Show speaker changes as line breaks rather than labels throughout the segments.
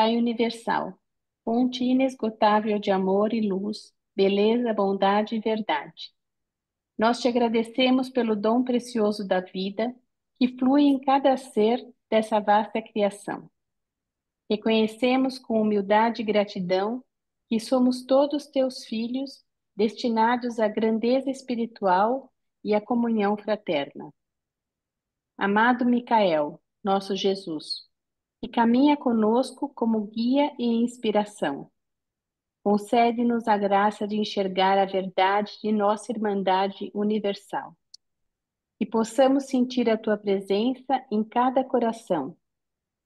Pai universal, fonte inesgotável de amor e luz, beleza, bondade e verdade. Nós te agradecemos pelo dom precioso da vida que flui em cada ser dessa vasta criação. Reconhecemos com humildade e gratidão que somos todos teus filhos, destinados à grandeza espiritual e à comunhão fraterna. Amado Micael, nosso Jesus, que caminha conosco como guia e inspiração, concede-nos a graça de enxergar a verdade de nossa irmandade universal. Que possamos sentir a tua presença em cada coração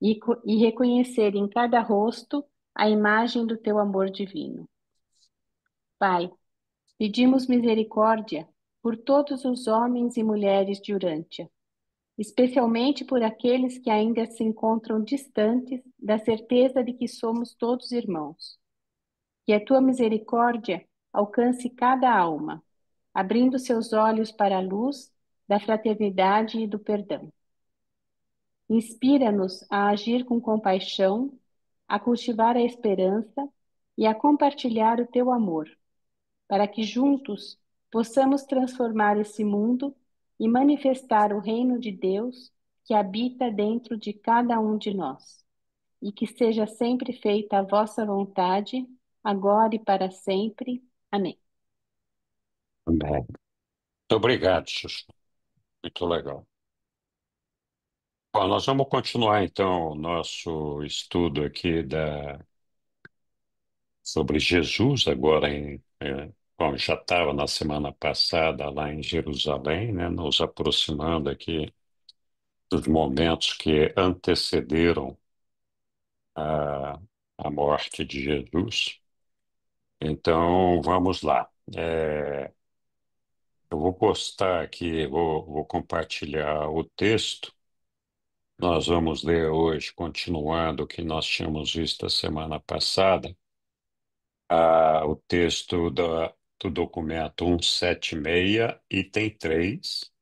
e reconhecer em cada rosto a imagem do teu amor divino. Pai, pedimos misericórdia por todos os homens e mulheres de Urântia, especialmente por aqueles que ainda se encontram distantes da certeza de que somos todos irmãos. Que a tua misericórdia alcance cada alma, abrindo seus olhos para a luz da fraternidade e do perdão. Inspira-nos a agir com compaixão, a cultivar a esperança e a compartilhar o teu amor, para que juntos possamos transformar esse mundo e manifestar o reino de Deus que habita dentro de cada um de nós. E que seja sempre feita a vossa vontade, agora e para sempre. Amém.
Bem, muito obrigado, Xuxa. Muito legal. Bom, nós vamos continuar então o nosso estudo aqui sobre Jesus, agora bom, já estava na semana passada lá em Jerusalém, né, nos aproximando aqui dos momentos que antecederam a, a morte de Jesus. Então, vamos lá. Eu vou postar aqui, vou compartilhar o texto. Nós vamos ler hoje, continuando o que nós tínhamos visto a semana passada, o texto do documento 176, item 3,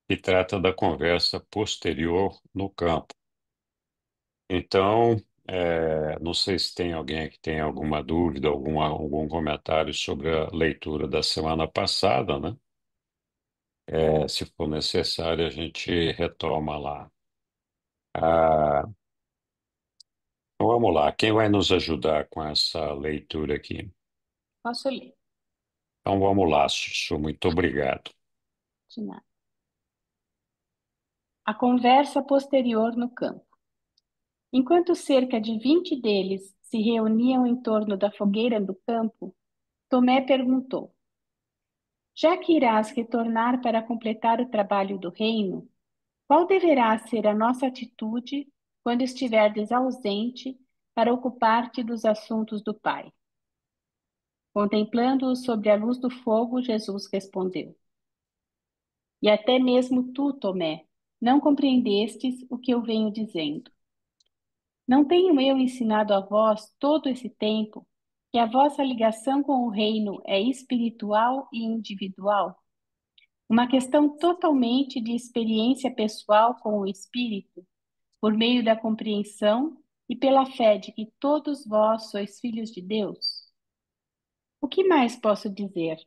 que trata da conversa posterior no campo. Então, não sei se tem alguém que tem alguma dúvida, algum comentário sobre a leitura da semana passada, né? Se for necessário, a gente retoma lá. Ah, então vamos lá, quem vai nos ajudar com essa leitura aqui?
Posso ler?
Então vamos lá, Sussu, muito obrigado.
De nada. A conversa posterior no campo. Enquanto cerca de 20 deles se reuniam em torno da fogueira do campo, Tomé perguntou: Já que irás retornar para completar o trabalho do reino, qual deverá ser a nossa atitude quando estiverdes ausente para ocupar-te dos assuntos do Pai? Contemplando-o sobre a luz do fogo, Jesus respondeu: E até mesmo tu, Tomé, não compreendestes o que eu venho dizendo. Não tenho eu ensinado a vós todo esse tempo que a vossa ligação com o reino é espiritual e individual? Uma questão totalmente de experiência pessoal com o Espírito, por meio da compreensão e pela fé de que todos vós sois filhos de Deus? O que mais posso dizer?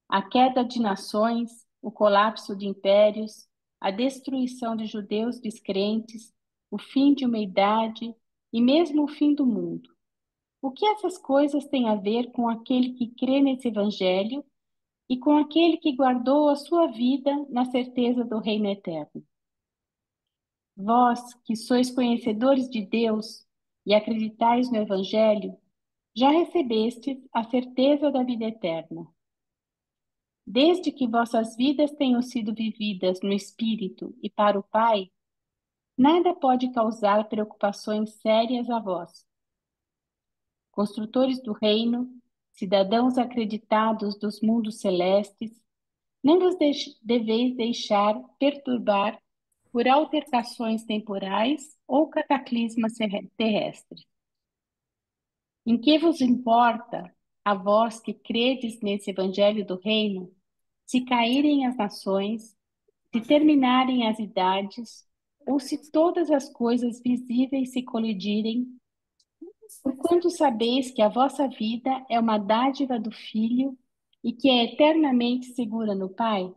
A queda de nações, o colapso de impérios, a destruição de judeus descrentes, o fim de uma idade e mesmo o fim do mundo. O que essas coisas têm a ver com aquele que crê nesse evangelho e com aquele que guardou a sua vida na certeza do reino eterno? Vós, que sois conhecedores de Deus e acreditais no evangelho, já recebestes a certeza da vida eterna. Desde que vossas vidas tenham sido vividas no Espírito e para o Pai, nada pode causar preocupações sérias a vós. Construtores do reino, cidadãos acreditados dos mundos celestes, não vos deveis deixar perturbar por altercações temporais ou cataclismas terrestres. Em que vos importa, a vós que credes nesse evangelho do reino, se caírem as nações, se terminarem as idades, ou se todas as coisas visíveis se colidirem, porquanto sabeis que a vossa vida é uma dádiva do Filho e que é eternamente segura no Pai,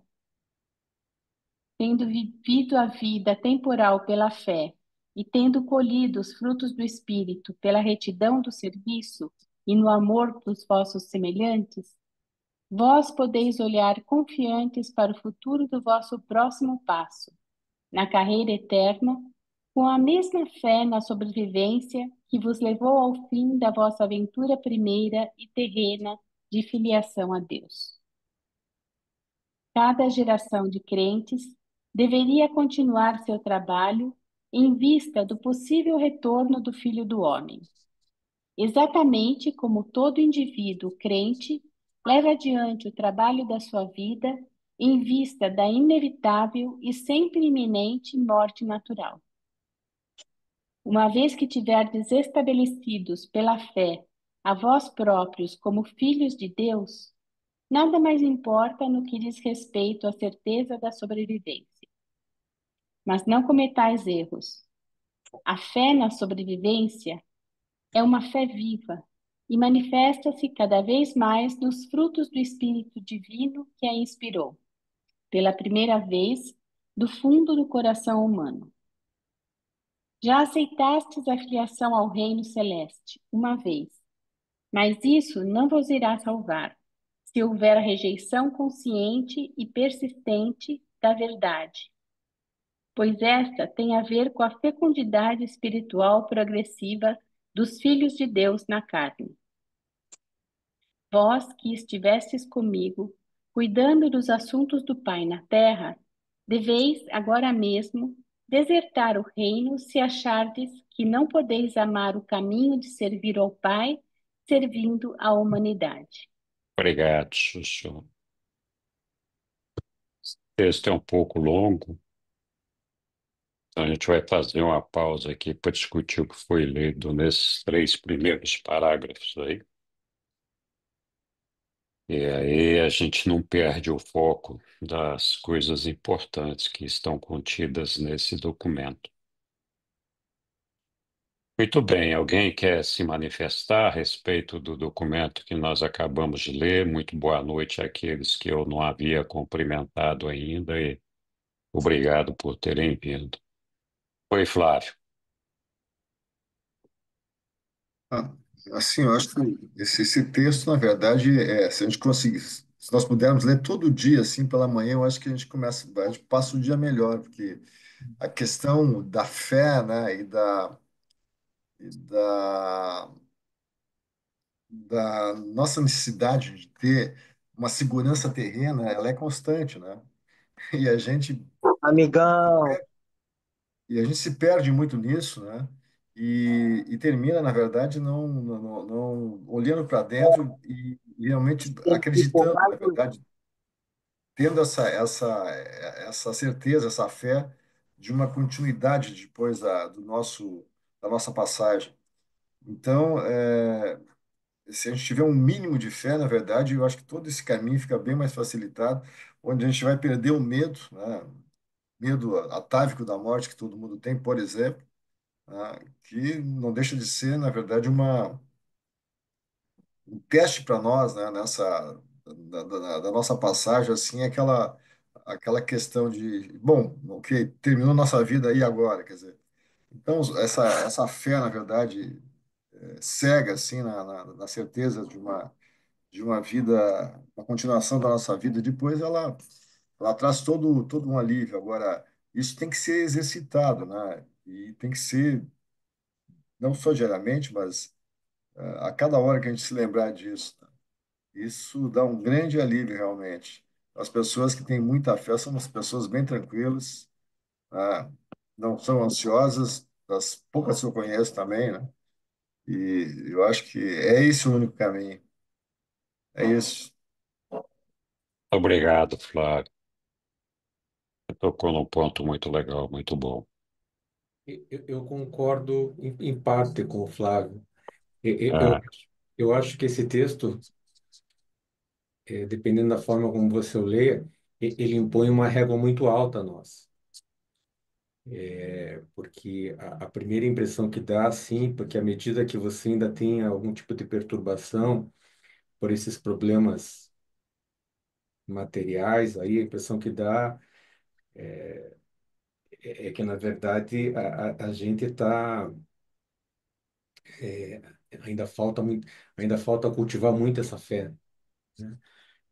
tendo vivido a vida temporal pela fé e tendo colhido os frutos do Espírito pela retidão do serviço e no amor dos vossos semelhantes, vós podeis olhar confiantes para o futuro do vosso próximo passo, na carreira eterna, com a mesma fé na sobrevivência que vos levou ao fim da vossa aventura primeira e terrena de filiação a Deus. Cada geração de crentes deveria continuar seu trabalho em vista do possível retorno do Filho do Homem, exatamente como todo indivíduo crente leva adiante o trabalho da sua vida em vista da inevitável e sempre iminente morte natural. Uma vez que tiverdes estabelecidos pela fé a vós próprios como filhos de Deus, nada mais importa no que diz respeito à certeza da sobrevivência. Mas não cometais erros. A fé na sobrevivência é uma fé viva e manifesta-se cada vez mais nos frutos do Espírito Divino que a inspirou, pela primeira vez, do fundo do coração humano. Já aceitastes a filiação ao reino celeste, uma vez, mas isso não vos irá salvar, se houver rejeição consciente e persistente da verdade, pois esta tem a ver com a fecundidade espiritual progressiva dos filhos de Deus na carne. Vós que estivestes comigo, cuidando dos assuntos do Pai na terra, deveis agora mesmo desertar o reino se achardes que não podeis amar o caminho de servir ao Pai, servindo à humanidade.
Obrigado, Sussu. O texto é um pouco longo, então a gente vai fazer uma pausa aqui para discutir o que foi lido nesses três primeiros parágrafos aí. E aí a gente não perde o foco das coisas importantes que estão contidas nesse documento. Muito bem, alguém quer se manifestar a respeito do documento que nós acabamos de ler? Muito boa noite àqueles que eu não havia cumprimentado ainda e obrigado por terem vindo. Oi, Flávio.
Ah, assim, eu acho que esse texto, na verdade, se a gente conseguir, se nós pudermos ler todo dia, assim, pela manhã, eu acho que a gente passa o dia melhor, porque a questão da fé, né, e da nossa necessidade de ter uma segurança terrena, ela é constante, né? E a gente
Amigão,
E a gente se perde muito nisso, né? E termina, na verdade, não olhando para dentro e realmente
sempre por
acreditando,
mais
na verdade, tendo essa certeza, essa fé de uma continuidade depois da nossa passagem. Então, se a gente tiver um mínimo de fé, na verdade, eu acho que todo esse caminho fica bem mais facilitado, onde a gente vai perder o medo, né? Medo atávico da morte que todo mundo tem, por exemplo, que não deixa de ser, na verdade, um teste para nós, né, da nossa passagem, assim, aquela questão de, bom, ok, terminou nossa vida aí agora, quer dizer. Então, essa fé, na verdade, cega, assim, na certeza de uma vida, uma continuação da nossa vida, depois ela traz todo um alívio. Agora, isso tem que ser exercitado, né? E tem que ser, não só diariamente, mas a cada hora que a gente se lembrar disso, tá? Isso dá um grande alívio realmente. As pessoas que têm muita fé são umas pessoas bem tranquilas, né? Não são ansiosas, das poucas que eu conheço também, né? E eu acho que é esse o único caminho. É isso.
Obrigado, Flávio. Você tocou num ponto muito legal, muito bom.
Eu concordo em parte com o Flávio. Eu, eu,
Ah,
eu acho que esse texto, dependendo da forma como você o leia, ele impõe uma régua muito alta a nós. porque a primeira impressão que dá, sim, porque à medida que você ainda tem algum tipo de perturbação por esses problemas materiais, aí a impressão que dá é que, na verdade, a gente está, ainda falta muito, ainda falta cultivar muito essa fé, né?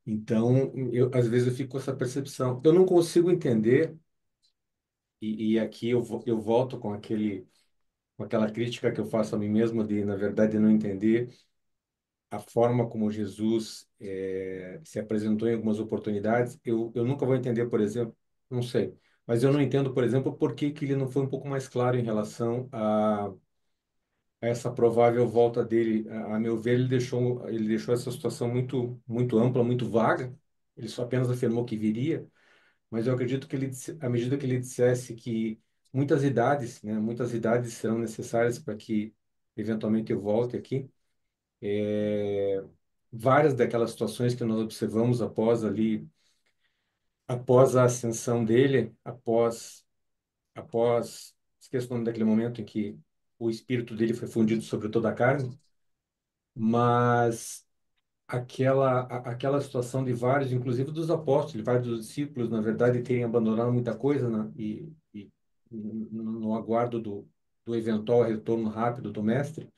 Então, às vezes eu fico com essa percepção. Eu não consigo entender, e aqui eu volto com aquela crítica que eu faço a mim mesmo de, na verdade, não entender a forma como Jesus se apresentou em algumas oportunidades. Eu nunca vou entender, por exemplo, não sei, mas eu não entendo, por exemplo, por que que ele não foi um pouco mais claro em relação a essa provável volta dele. A meu ver, ele deixou essa situação muito ampla, muito vaga. Ele só apenas afirmou que viria, mas eu acredito que à medida que ele dissesse que muitas idades serão necessárias para que eventualmente eu volte aqui, várias daquelas situações que nós observamos após a ascensão dele, esqueço o nome daquele momento em que o espírito dele foi fundido sobre toda a carne, mas aquela situação de vários, inclusive dos apóstolos, vários dos discípulos, na verdade, terem abandonado muita coisa, né? E no aguardo do eventual retorno rápido do mestre.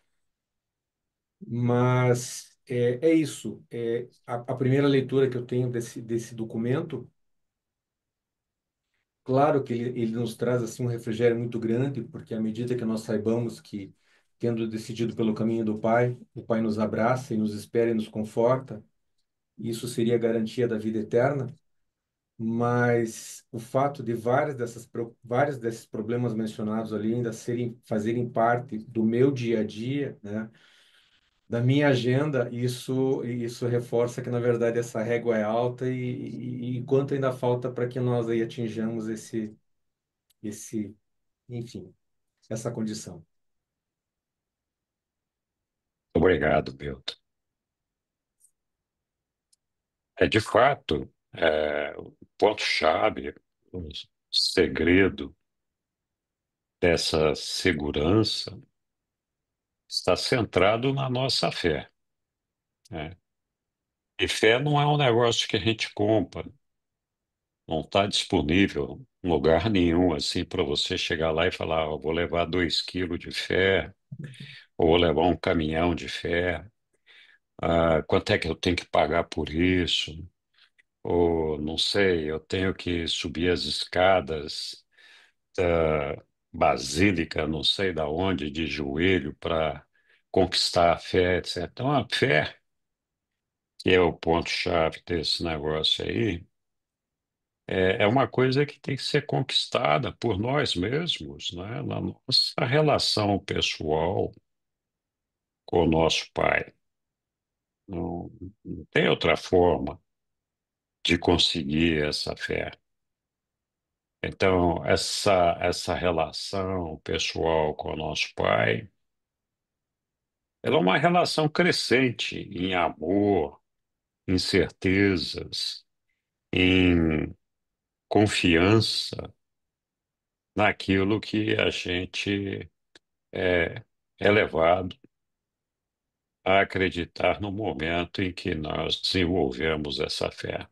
Mas é isso. A primeira leitura que eu tenho desse documento, claro que ele nos traz assim um refrigério muito grande, porque à medida que nós saibamos que, tendo decidido pelo caminho do Pai, o Pai nos abraça e nos espera e nos conforta, isso seria a garantia da vida eterna. Mas o fato de vários desses problemas mencionados ali ainda fazerem parte do meu dia a dia, né? Da minha agenda, isso reforça que, na verdade, essa régua é alta e quanto ainda falta para que nós aí atinjamos esse, enfim, essa condição.
Obrigado, Milton. De fato, o ponto-chave, o segredo dessa segurança está centrado na nossa fé, né? E fé não é um negócio que a gente compra, não está disponível em lugar nenhum assim para você chegar lá e falar, "Ah, eu vou levar 2 quilos de fé, ou vou levar um caminhão de fé, quanto é que eu tenho que pagar por isso? Ou não sei, eu tenho que subir as escadas da Basílica, não sei da onde, de joelho para conquistar a fé, etc." Então, a fé, que é o ponto-chave desse negócio aí, é uma coisa que tem que ser conquistada por nós mesmos, né? Na nossa relação pessoal com o nosso Pai. Não, não tem outra forma de conseguir essa fé. Então, essa relação pessoal com o nosso Pai, ela é uma relação crescente em amor, em certezas, em confiança naquilo que a gente é, é levado a acreditar no momento em que nós desenvolvemos essa fé.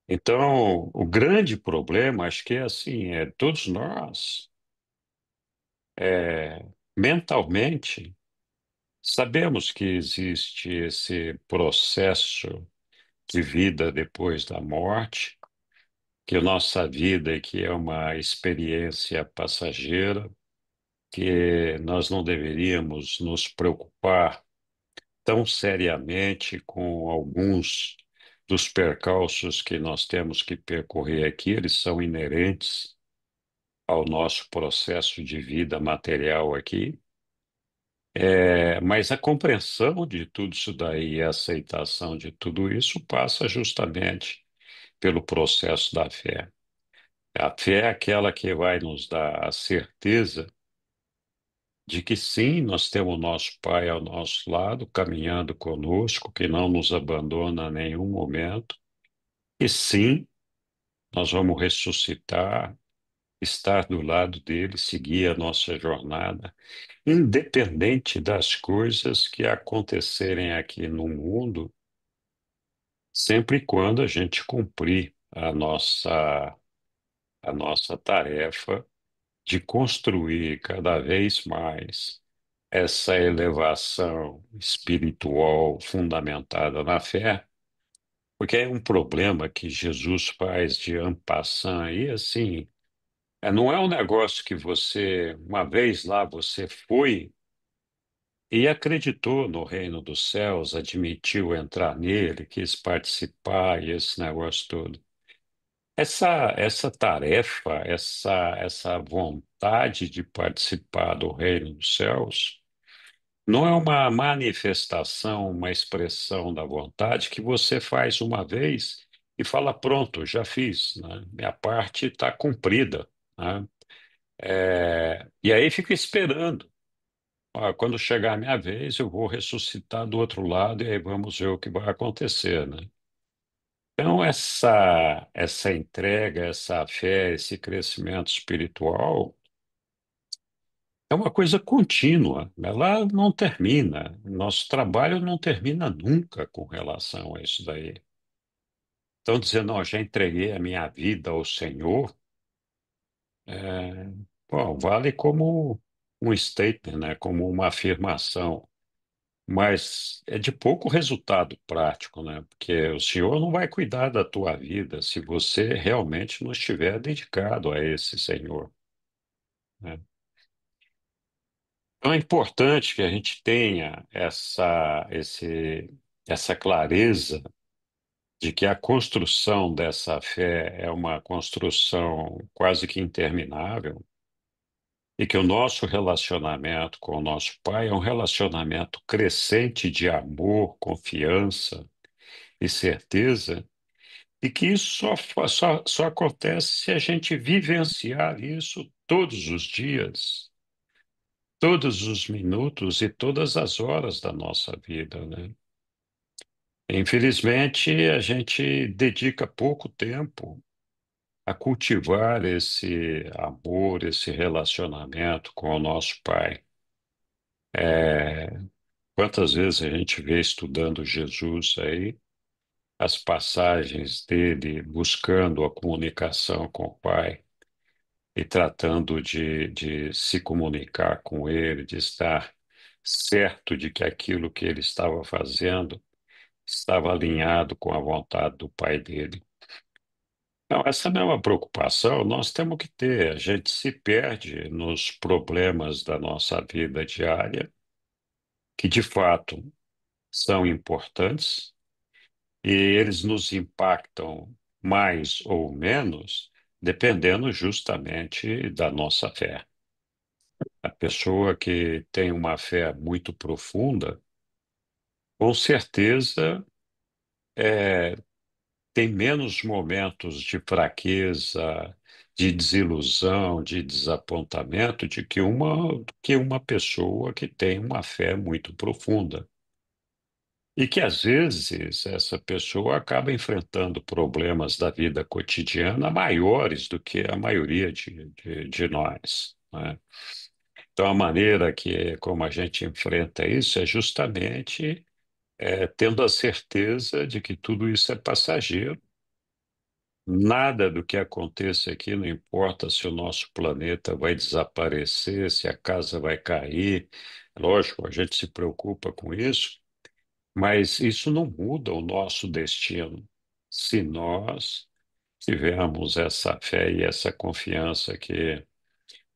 Então, o grande problema, acho que é assim, todos nós, mentalmente, sabemos que existe esse processo de vida depois da morte, que a nossa vida que é uma experiência passageira, que nós não deveríamos nos preocupar tão seriamente com alguns dos percalços que nós temos que percorrer aqui, eles são inerentes ao nosso processo de vida material aqui. Mas a compreensão de tudo isso daí e a aceitação de tudo isso passa justamente pelo processo da fé. A fé é aquela que vai nos dar a certeza de que sim, nós temos nosso Pai ao nosso lado, caminhando conosco, que não nos abandona em nenhum momento, e sim, nós vamos ressuscitar estar do lado dele, seguir a nossa jornada, independente das coisas que acontecerem aqui no mundo, sempre e quando a gente cumprir a nossa tarefa de construir cada vez mais essa elevação espiritual fundamentada na fé, porque é um problema que Jesus faz de en passant aí, assim, não é um negócio que você, uma vez lá, você foi e acreditou no reino dos céus, admitiu entrar nele, quis participar e esse negócio todo. Essa tarefa, essa vontade de participar do reino dos céus, não é uma manifestação, uma expressão da vontade que você faz uma vez e fala, pronto, já fiz, né? Minha parte está cumprida, né? E aí fica esperando. Ah, quando chegar a minha vez, eu vou ressuscitar do outro lado e aí vamos ver o que vai acontecer, né? Então, essa entrega, essa fé, esse crescimento espiritual é uma coisa contínua, ela não termina. Nosso trabalho não termina nunca com relação a isso daí. Então, dizer, não, já entreguei a minha vida ao Senhor, é, bom, vale como um statement, né? Como uma afirmação. Mas é de pouco resultado prático, né? Porque o Senhor não vai cuidar da tua vida se você realmente não estiver dedicado a esse Senhor, né? Então é importante que a gente tenha essa clareza de que a construção dessa fé é uma construção quase que interminável e que o nosso relacionamento com o nosso Pai é um relacionamento crescente de amor, confiança e certeza. E que isso só acontece se a gente vivenciar isso todos os dias, todos os minutos e todas as horas da nossa vida, né? Infelizmente, a gente dedica pouco tempo a cultivar esse amor, esse relacionamento com o nosso Pai. É, quantas vezes a gente vê estudando Jesus aí, as passagens dele buscando a comunicação com o Pai e tratando de se comunicar com ele, de estar certo de que aquilo que ele estava fazendo estava alinhado com a vontade do Pai dele. Então, essa não é uma preocupação, nós temos que ter. A gente se perde nos problemas da nossa vida diária, que de fato são importantes, e eles nos impactam mais ou menos, dependendo justamente da nossa fé. A pessoa que tem uma fé muito profunda, com certeza, é, tem menos momentos de fraqueza, de desilusão, de desapontamento, do que uma pessoa que tem uma fé muito profunda. E que, às vezes, essa pessoa acaba enfrentando problemas da vida cotidiana maiores do que a maioria de nós, né? Então, a maneira como a gente enfrenta isso é justamente tendo a certeza de que tudo isso é passageiro. Nada do que aconteça aqui, não importa se o nosso planeta vai desaparecer, se a casa vai cair. Lógico, a gente se preocupa com isso, mas isso não muda o nosso destino. Se nós tivermos essa fé e essa confiança que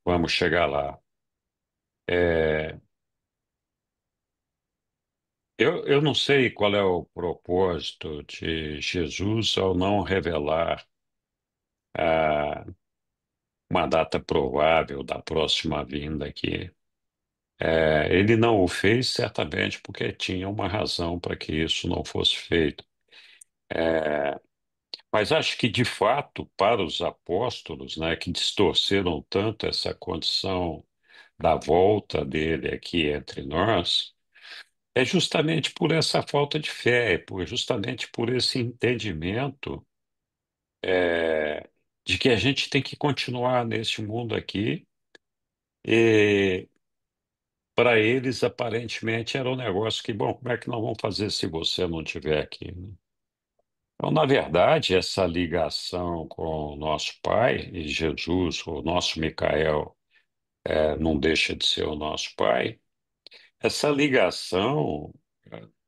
vamos chegar lá. É, eu não sei qual é o propósito de Jesus ao não revelar ah, uma data provável da próxima vinda aqui. Ele não o fez certamente porque tinha uma razão para que isso não fosse feito. Mas acho que, de fato, para os apóstolos, né, que distorceram tanto essa condição da volta dele aqui entre nós, é justamente por essa falta de fé, justamente por esse entendimento de que a gente tem que continuar neste mundo aqui, e para eles, aparentemente, era um negócio que, bom, como é que nós vamos fazer se você não estiver aqui, né? Então, na verdade, essa ligação com o nosso Pai e Jesus, o nosso Micael, não deixa de ser o nosso Pai. Essa ligação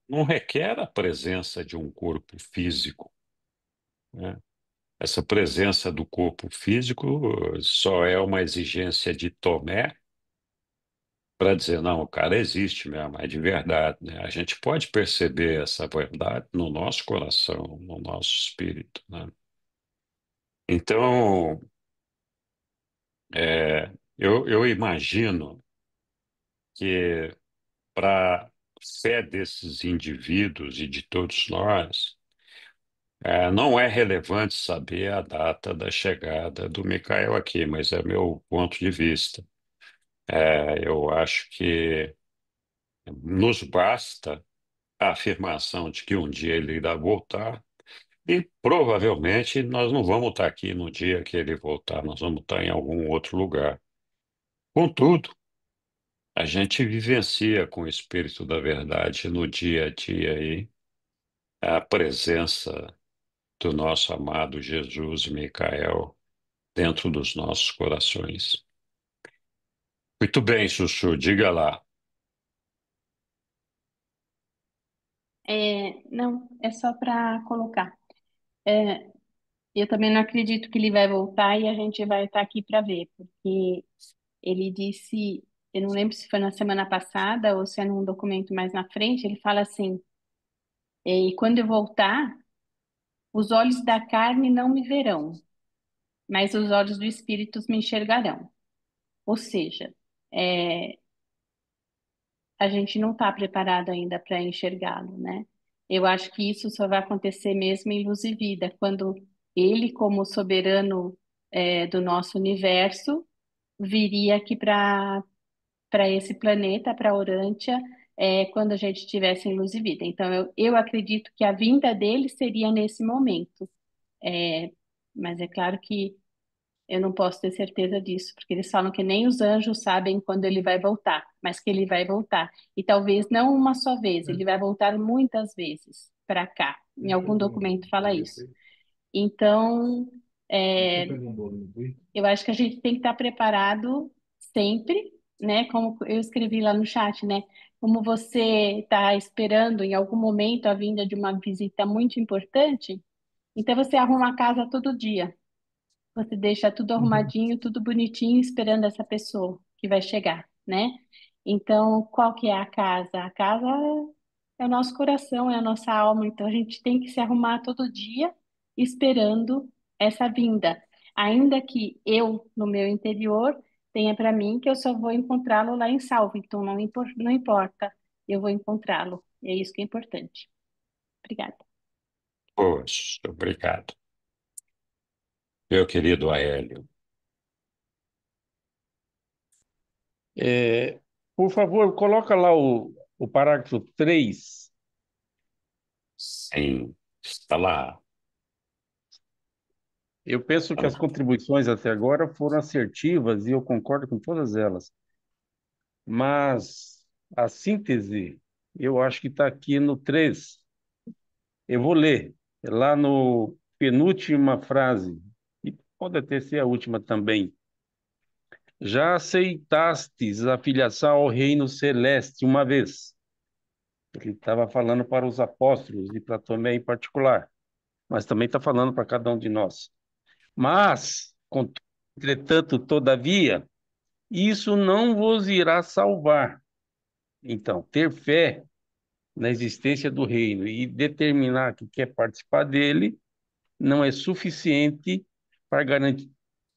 não requer a presença de um corpo físico, né? Essa presença do corpo físico só é uma exigência de Tomé para dizer, não, o cara existe mesmo, é de verdade, né? A gente pode perceber essa verdade no nosso coração, no nosso espírito, né? Então, eu imagino que para a fé desses indivíduos e de todos nós, não é relevante saber a data da chegada do Micael aqui, mas é meu ponto de vista. Eu acho que nos basta a afirmação de que um dia ele irá voltar, e provavelmente nós não vamos estar aqui no dia que ele voltar, nós vamos estar em algum outro lugar. Contudo, a gente vivencia com o Espírito da Verdade no dia a dia aí a presença do nosso amado Jesus e Micael dentro dos nossos corações. Muito bem, Sussu, diga lá.
Não, é só para colocar. É, eu também não acredito que ele vai voltar e a gente vai estar aqui para ver, porque ele disse, eu não lembro se foi na semana passada ou se é num documento mais na frente, ele fala assim, e quando eu voltar, os olhos da carne não me verão, mas os olhos do espírito me enxergarão. Ou seja, é, a gente não está preparado ainda para enxergá-lo, né? Eu acho que isso só vai acontecer mesmo em luz e vida, quando ele, como soberano, do nosso universo, viria aqui para esse planeta, para Orântia, quando a gente estivesse em luz e vida. Então, eu acredito que a vinda dele seria nesse momento. É, mas é claro que eu não posso ter certeza disso, porque eles falam que nem os anjos sabem quando ele vai voltar, mas que ele vai voltar. E talvez não uma só vez, ele vai voltar muitas vezes para cá. Em algum documento fala isso. Então, é, eu acho que a gente tem que estar preparado sempre, né? Como eu escrevi lá no chat, né? Como você está esperando em algum momento a vinda de uma visita muito importante, então você arruma a casa todo dia. Você deixa tudo arrumadinho, tudo bonitinho, esperando essa pessoa que vai chegar, né? Então, qual que é a casa? A casa é o nosso coração, é a nossa alma. Então, a gente tem que se arrumar todo dia, esperando essa vinda. Ainda que eu, no meu interior, tenha para mim que eu só vou encontrá-lo lá em Salvo. Então, não importa, eu vou encontrá-lo. É isso que é importante. Obrigada.
Poxa, obrigado. Meu querido Aélio,
É, por favor, coloca lá o parágrafo 3.
sim, está lá.
Eu penso
Está
que as
lá.
contribuições até agora foram assertivas e eu concordo com todas elas. Mas a síntese, eu acho que está aqui no 3. Eu vou ler, é lá no penúltima frase, e pode até ser a última também. Já aceitastes a filiação ao reino celeste uma vez. Ele estava falando para os apóstolos e para Tomé em particular, mas também está falando para cada um de nós. Mas, entretanto, todavia, isso não vos irá salvar. Então, ter fé na existência do reino e determinar que quer participar dele não é suficiente para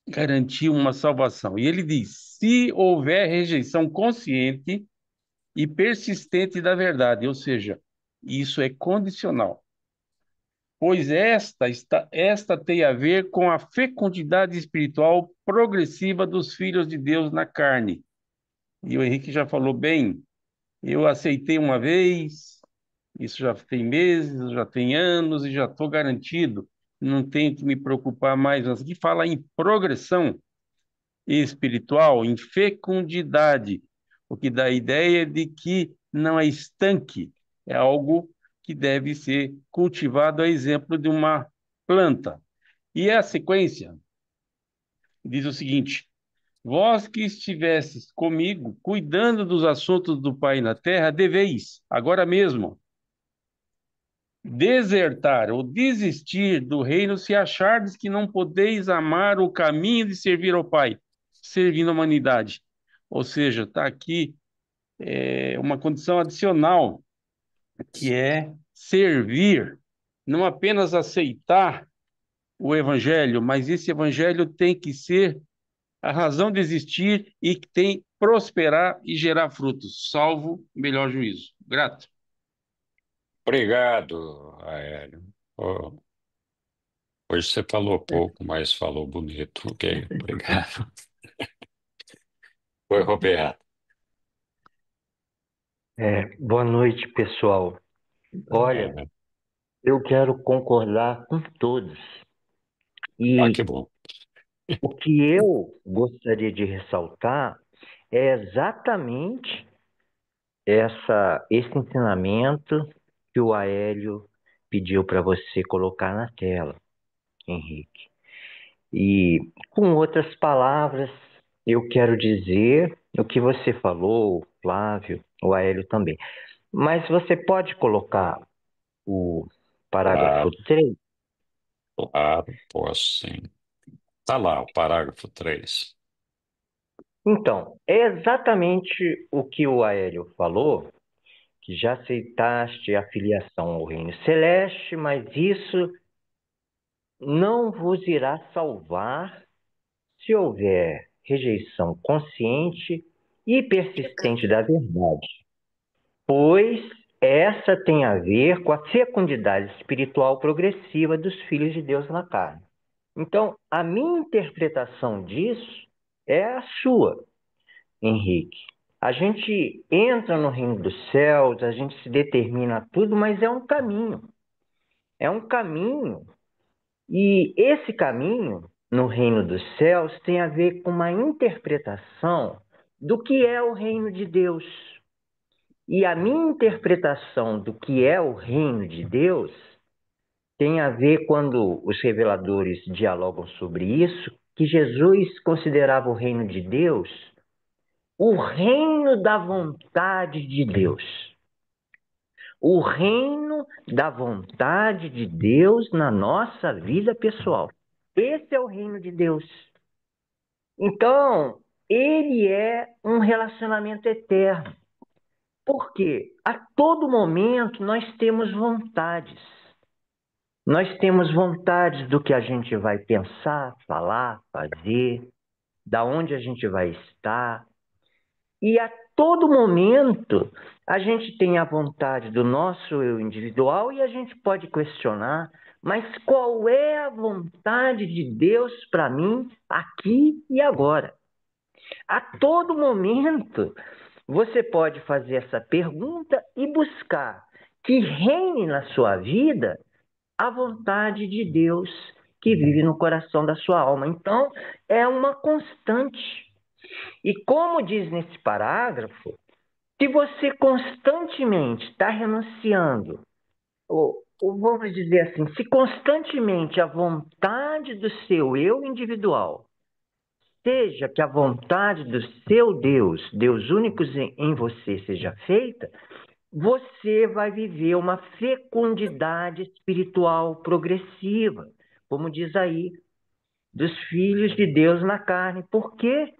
garantir uma salvação. E ele diz: se houver rejeição consciente e persistente da verdade, ou seja, isso é condicional. Pois esta tem a ver com a fecundidade espiritual progressiva dos filhos de Deus na carne. E o Henrique já falou bem, eu aceitei uma vez, isso já tem meses, já tem anos e já estou garantido. não tenho que me preocupar mais. Mas aqui fala em progressão espiritual, em fecundidade, o que dá a ideia de que não é estanque, é algo que deve ser cultivado a exemplo de uma planta. E a sequência diz o seguinte: vós que estivestes comigo, cuidando dos assuntos do Pai na terra, deveis, agora mesmo, desertar ou desistir do reino se achardes que não podeis amar o caminho de servir ao Pai, servindo a humanidade. Ou seja, está aqui uma condição adicional, que é servir, não apenas aceitar o evangelho, mas esse evangelho tem que ser a razão de existir e que tem prosperar e gerar frutos, salvo melhor juízo. Grato.
Obrigado, Aélio. Ó, hoje você falou pouco, mas falou bonito. Ok, obrigado. Oi, Roberto.
Boa noite, pessoal. Olha,
É,
eu quero concordar com todos. E
que bom.
o que eu gostaria de ressaltar é exatamente esse ensinamento que o Aélio pediu para você colocar na tela, Henrique. E, com outras palavras, eu quero dizer o que você falou, Flávio, o Aélio também. Mas você pode colocar o parágrafo
Claro,
3?
claro, posso sim. Está lá o parágrafo 3.
Então, é exatamente o que o Aélio falou, que já aceitaste a filiação ao reino celeste, mas isso não vos irá salvar se houver rejeição consciente e persistente da verdade, pois essa tem a ver com a fecundidade espiritual progressiva dos filhos de Deus na carne. Então, a minha interpretação disso é a sua, Henrique. A gente entra no reino dos céus, a gente se determina a tudo, mas é um caminho. É um caminho. E esse caminho no reino dos céus tem a ver com uma interpretação do que é o reino de Deus. E a minha interpretação do que é o reino de Deus tem a ver quando os reveladores dialogam sobre isso, que Jesus considerava o reino de Deus o reino da vontade de Deus. O reino da vontade de Deus na nossa vida pessoal. Esse é o reino de Deus. Então, ele é um relacionamento eterno. Porque a todo momento nós temos vontades. Nós temos vontades do que a gente vai pensar, falar, fazer, da onde a gente vai estar. E a todo momento a gente tem a vontade do nosso eu individual e a gente pode questionar, mas qual é a vontade de Deus para mim aqui e agora? A todo momento você pode fazer essa pergunta e buscar que reine na sua vida a vontade de Deus que vive no coração da sua alma. Então, é uma constante. E como diz nesse parágrafo, se você constantemente está renunciando, ou vamos dizer assim, se constantemente a vontade do seu eu individual, seja que a vontade do seu Deus, Deus único em você, seja feita, você vai viver uma fecundidade espiritual progressiva, como diz aí, dos filhos de Deus na carne. Por quê?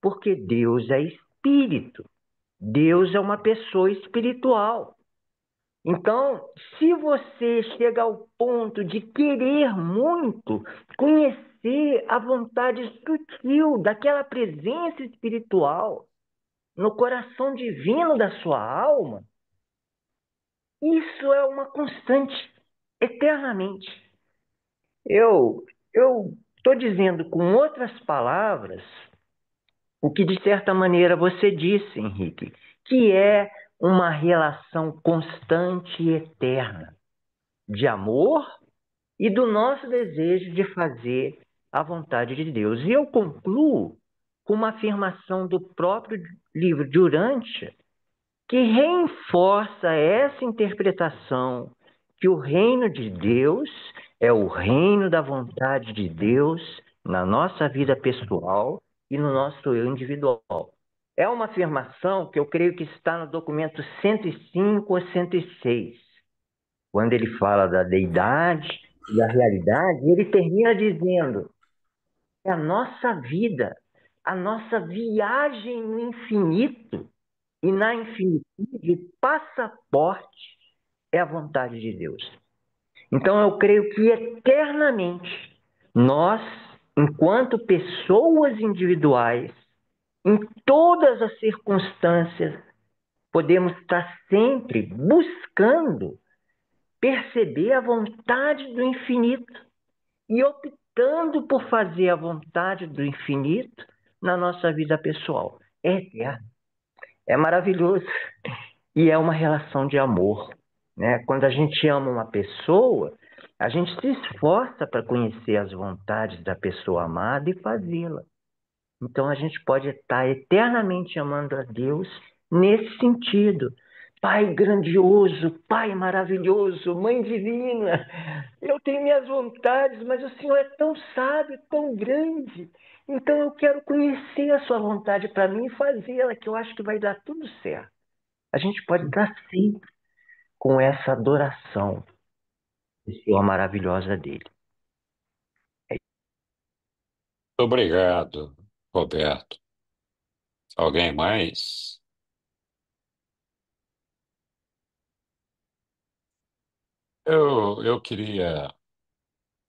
Porque Deus é espírito. Deus é uma pessoa espiritual. Então, se você chega ao ponto de querer muito conhecer a vontade sutil daquela presença espiritual no coração divino da sua alma, isso é uma constante, eternamente. Eu estou dizendo com outras palavras o que de certa maneira você disse, Henrique, que é uma relação constante e eterna de amor e do nosso desejo de fazer a vontade de Deus. E eu concluo com uma afirmação do próprio livro de Urântia, que reforça essa interpretação que o reino de Deus é o reino da vontade de Deus na nossa vida pessoal e no nosso eu individual. É uma afirmação que eu creio que está no documento 105 ou 106, quando ele fala da deidade e da realidade, ele termina dizendo que a nossa vida, a nossa viagem no infinito e na infinitude, o passaporte é a vontade de Deus. Então eu creio que eternamente nós, enquanto pessoas individuais, em todas as circunstâncias, podemos estar sempre buscando perceber a vontade do infinito e optando por fazer a vontade do infinito na nossa vida pessoal. É eterno, é maravilhoso e é uma relação de amor, né? Quando a gente ama uma pessoa, a gente se esforça para conhecer as vontades da pessoa amada e fazê-la. Então a gente pode estar eternamente amando a Deus nesse sentido. Pai grandioso, Pai maravilhoso, Mãe divina, eu tenho minhas vontades, mas o Senhor é tão sábio, tão grande. Então eu quero conhecer a Sua vontade para mim e fazê-la, que eu acho que vai dar tudo certo. A gente pode estar sempre com essa adoração pessoa maravilhosa dele.
Obrigado, Roberto. Alguém mais? Eu queria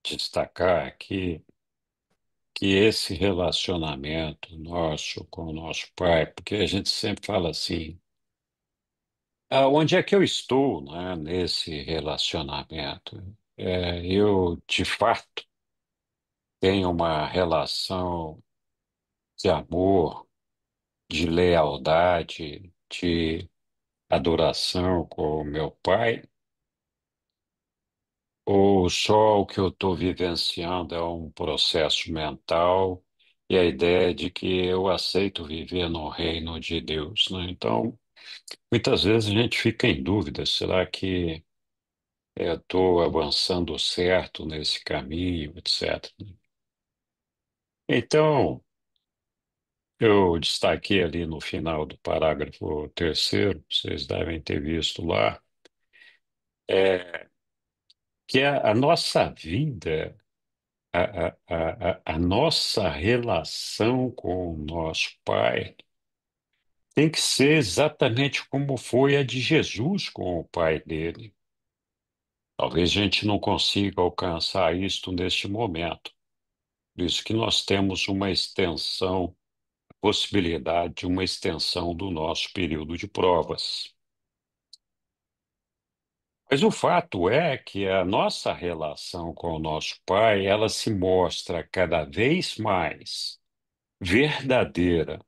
destacar aqui que esse relacionamento nosso com o nosso pai, porque a gente sempre fala assim, onde é que eu estou, né, nesse relacionamento? Eu, de fato, tenho uma relação de amor, de lealdade, de adoração com o meu pai, ou só o que eu estou vivenciando é um processo mental e a ideia de que eu aceito viver no reino de Deus, né? Então, muitas vezes a gente fica em dúvida, será que eu estou avançando certo nesse caminho, etc. Então, eu destaquei ali no final do parágrafo terceiro, vocês devem ter visto lá, é, que a nossa vida, a nossa relação com o nosso Pai tem que ser exatamente como foi a de Jesus com o Pai dele. Talvez a gente não consiga alcançar isto neste momento. Por isso que nós temos uma extensão, possibilidade de uma extensão do nosso período de provas. Mas o fato é que a nossa relação com o nosso Pai, ela se mostra cada vez mais verdadeira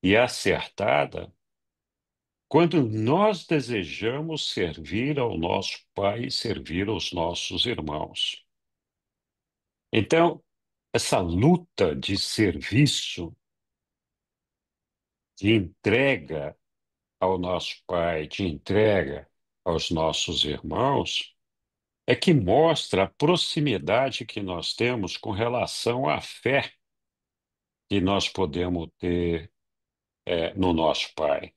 e acertada quando nós desejamos servir ao nosso Pai e servir aos nossos irmãos. Então, essa luta de serviço, de entrega ao nosso Pai, de entrega aos nossos irmãos, é que mostra a proximidade que nós temos com relação à fé que nós podemos ter no nosso Pai.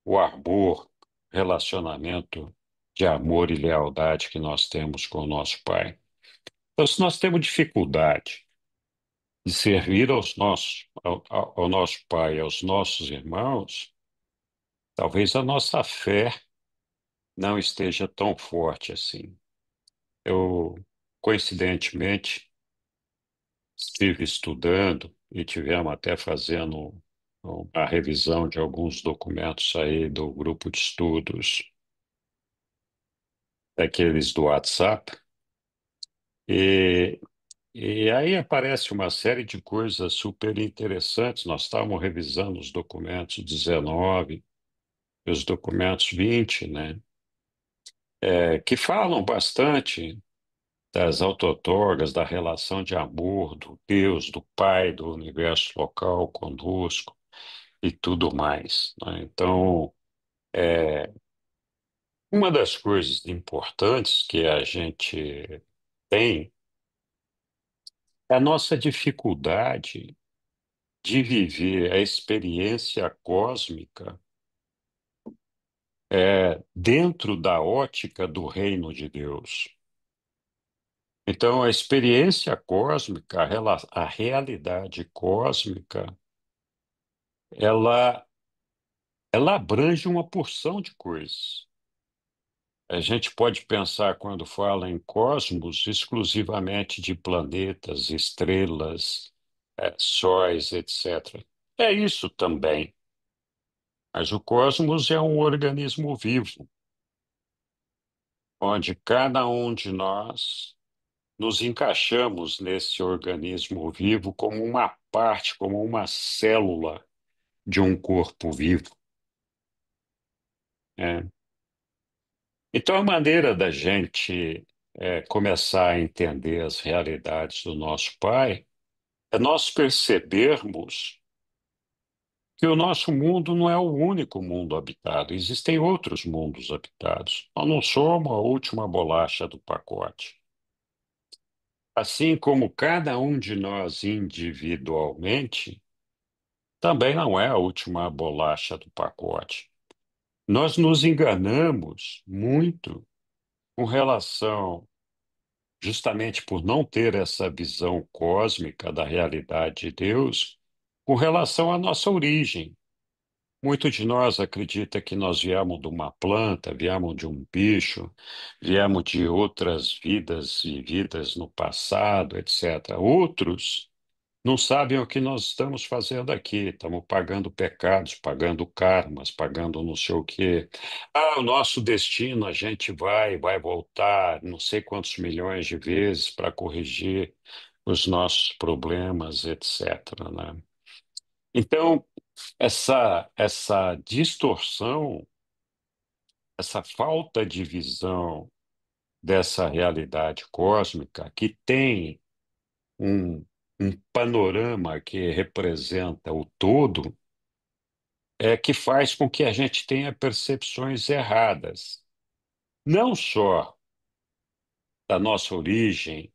O amor, relacionamento de amor e lealdade que nós temos com o nosso Pai. Então, se nós temos dificuldade de servir ao nosso Pai, aos nossos irmãos, talvez a nossa fé não esteja tão forte assim. Eu, coincidentemente, estive estudando e tivemos até fazendo a revisão de alguns documentos aí do grupo de estudos, daqueles do WhatsApp, e, e aí aparece uma série de coisas super interessantes. Nós estávamos revisando os documentos 19 e os documentos 20, né? Que falam bastante das autotogas, da relação de amor do Deus, do Pai, do universo local conosco e tudo mais, né? Então, uma das coisas importantes que a gente tem é a nossa dificuldade de viver a experiência cósmica dentro da ótica do reino de Deus. Então, a experiência cósmica, a realidade cósmica, ela, ela abrange uma porção de coisas. A gente pode pensar, quando fala em cosmos, exclusivamente de planetas, estrelas, sóis, etc. É isso também. Mas o cosmos é um organismo vivo, onde cada um de nós nos encaixamos nesse organismo vivo como uma parte, como uma célula de um corpo vivo, né? Então, a maneira da gente começar a entender as realidades do nosso Pai é nós percebermos que o nosso mundo não é o único mundo habitado, existem outros mundos habitados. Nós não somos a última bolacha do pacote. Assim como cada um de nós individualmente também não é a última bolacha do pacote. Nós nos enganamos muito com relação, justamente por não ter essa visão cósmica da realidade de Deus, com relação à nossa origem. Muito de nós acredita que nós viemos de uma planta, viemos de um bicho, viemos de outras vidas e vidas no passado, etc. Outros não sabem o que nós estamos fazendo aqui. Estamos pagando pecados, pagando karmas, pagando não sei o quê. Ah, o nosso destino, a gente vai voltar não sei quantos milhões de vezes para corrigir os nossos problemas, etc., né? Então, essa distorção, essa falta de visão dessa realidade cósmica, que tem um, um panorama que representa o todo, é que faz com que a gente tenha percepções erradas, não só da nossa origem,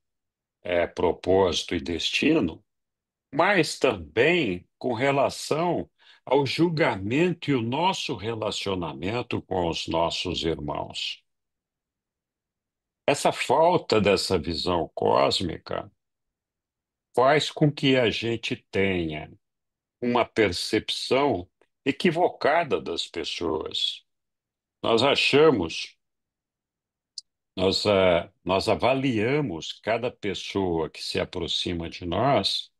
propósito e destino, mas também com relação ao julgamento e o nosso relacionamento com os nossos irmãos. Essa falta dessa visão cósmica faz com que a gente tenha uma percepção equivocada das pessoas. Nós achamos, nós avaliamos cada pessoa que se aproxima de nós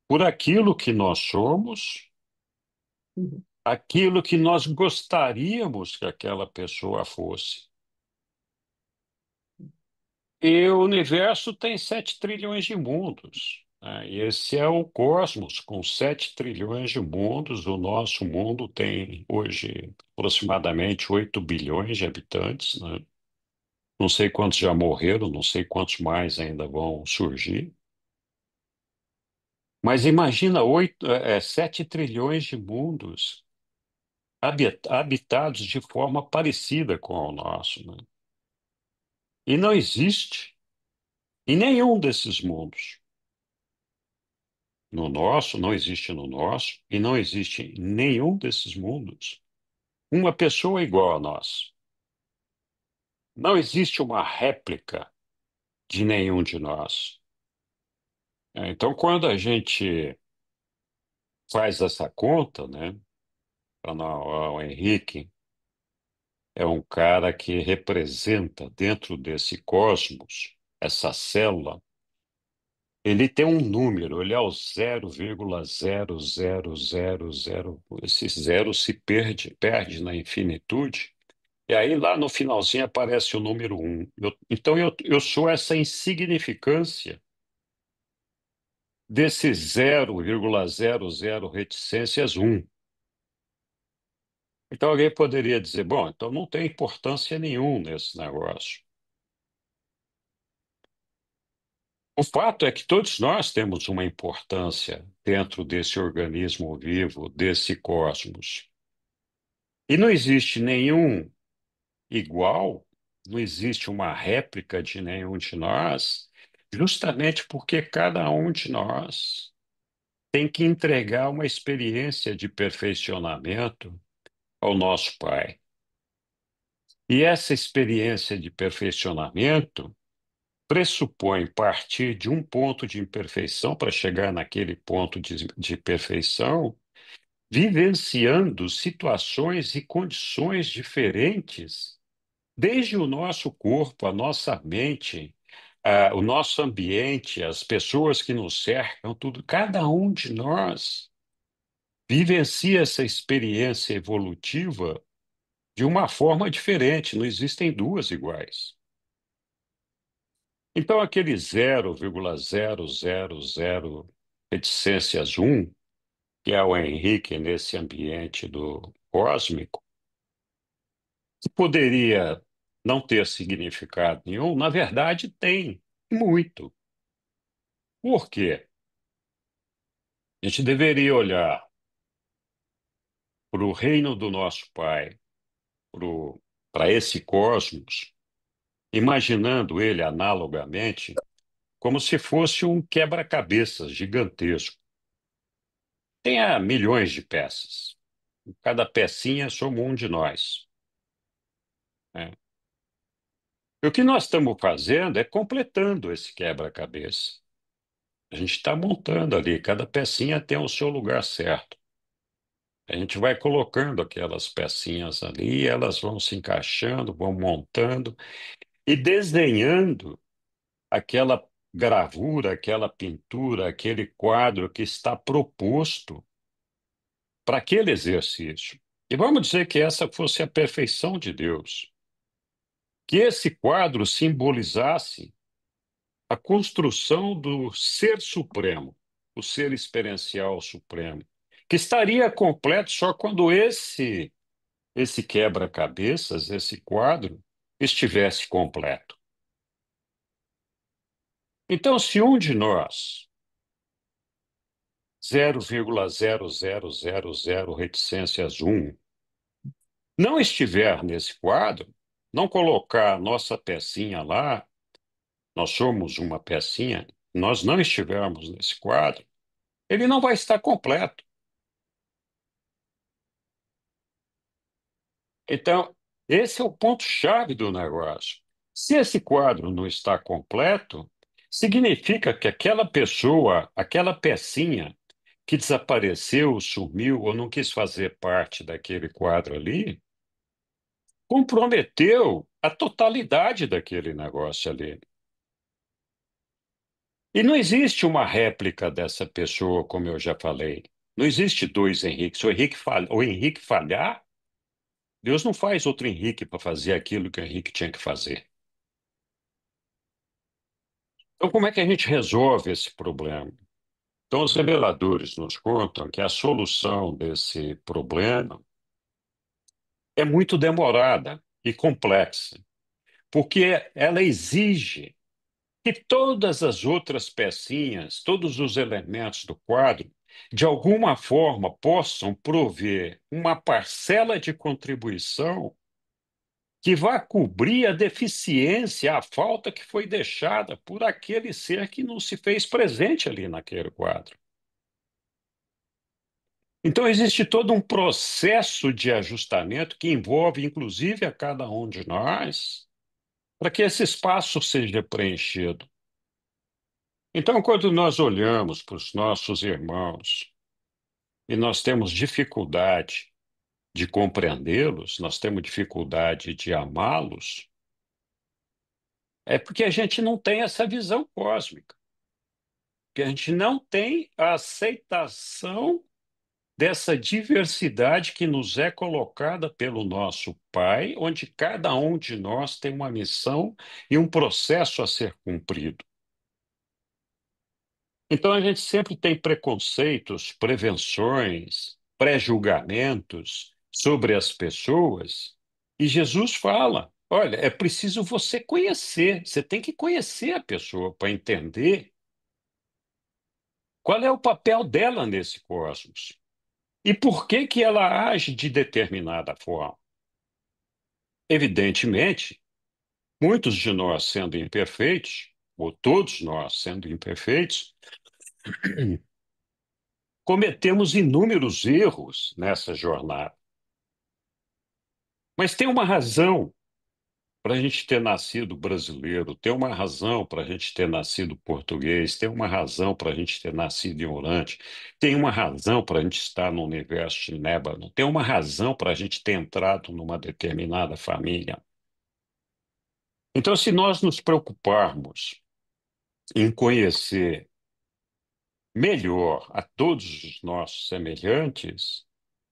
por aquilo que nós somos, aquilo que nós gostaríamos que aquela pessoa fosse. E o universo tem 7 trilhões de mundos, né? E esse é o cosmos, com 7 trilhões de mundos. O nosso mundo tem hoje aproximadamente 8 bilhões de habitantes, né? Não sei quantos já morreram, não sei quantos mais ainda vão surgir. Mas imagina 7 trilhões de mundos habitados de forma parecida com o nosso, né? E não existe em nenhum desses mundos. No nosso, não existe no nosso, e não existe em nenhum desses mundos uma pessoa igual a nós. Não existe uma réplica de nenhum de nós. Então, quando a gente faz essa conta, né, o Henrique é um cara que representa dentro desse cosmos, essa célula. Ele tem um número, ele é o 0,0000. Esse zero se perde na infinitude. E aí, lá no finalzinho, aparece o número um. Então, eu sou essa insignificância desse 0,00 reticências um. Então, alguém poderia dizer, bom, então não tem importância nenhuma nesse negócio. O fato é que todos nós temos uma importância dentro desse organismo vivo, desse cosmos. E não existe nenhum igual, não existe uma réplica de nenhum de nós, justamente porque cada um de nós tem que entregar uma experiência de perfeccionamento ao nosso Pai. E essa experiência de perfeccionamento pressupõe partir de um ponto de imperfeição para chegar naquele ponto de perfeição, vivenciando situações e condições diferentes, desde o nosso corpo, a nossa mente, o nosso ambiente, as pessoas que nos cercam, tudo, cada um de nós vivencia essa experiência evolutiva de uma forma diferente, não existem duas iguais. Então, aquele 0,000 reticências 1, que é o Henrique nesse ambiente do cósmico, que poderia não ter significado nenhum, na verdade tem muito. Por quê? A gente deveria olhar para o reino do nosso Pai, para esse cosmos, imaginando ele analogamente como se fosse um quebra-cabeças gigantesco. Tem milhões de peças. Cada pecinha somos um de nós, né? E o que nós estamos fazendo é completando esse quebra-cabeça. A gente está montando ali, cada pecinha tem o seu lugar certo. A gente vai colocando aquelas pecinhas ali, elas vão se encaixando, vão montando e desenhando aquela gravura, aquela pintura, aquele quadro que está proposto para aquele exercício. E vamos dizer que essa fosse a perfeição de Deus, que esse quadro simbolizasse a construção do Ser Supremo, o Ser Experiencial Supremo, que estaria completo só quando esse quebra-cabeças, esse quadro, estivesse completo. Então, se um de nós, 0,0000 reticências 1, não estiver nesse quadro, não colocar a nossa pecinha lá, nós somos uma pecinha, nós não estivermos nesse quadro, ele não vai estar completo. Então, esse é o ponto-chave do negócio. Se esse quadro não está completo, significa que aquela pessoa, aquela pecinha que desapareceu, sumiu ou não quis fazer parte daquele quadro ali, comprometeu a totalidade daquele negócio ali. E não existe uma réplica dessa pessoa, como eu já falei. Não existe dois Henriques. Se o Henrique falhar, Deus não faz outro Henrique para fazer aquilo que o Henrique tinha que fazer. Então, como é que a gente resolve esse problema? Então, os reveladores nos contam que a solução desse problema é muito demorada e complexa, porque ela exige que todas as outras pecinhas, todos os elementos do quadro, de alguma forma possam prover uma parcela de contribuição que vá cobrir a deficiência, a falta que foi deixada por aquele ser que não se fez presente ali naquele quadro. Então, existe todo um processo de ajustamento que envolve, inclusive, a cada um de nós, para que esse espaço seja preenchido. Então, quando nós olhamos para os nossos irmãos e nós temos dificuldade de compreendê-los, nós temos dificuldade de amá-los, é porque a gente não tem essa visão cósmica, que a gente não tem a aceitação dessa diversidade que nos é colocada pelo nosso Pai, onde cada um de nós tem uma missão e um processo a ser cumprido. Então, a gente sempre tem preconceitos, prevenções, pré-julgamentos sobre as pessoas, e Jesus fala: Olha, é preciso você conhecer. Você tem que conhecer a pessoa para entender qual é o papel dela nesse cosmos e por que que ela age de determinada forma. Evidentemente, muitos de nós sendo imperfeitos, ou todos nós sendo imperfeitos, cometemos inúmeros erros nessa jornada. Mas tem uma razão para a gente ter nascido brasileiro, tem uma razão para a gente ter nascido português, tem uma razão para a gente ter nascido em Orante, tem uma razão para a gente estar no universo de Nébano, tem uma razão para a gente ter entrado numa determinada família. Então, se nós nos preocuparmos em conhecer melhor a todos os nossos semelhantes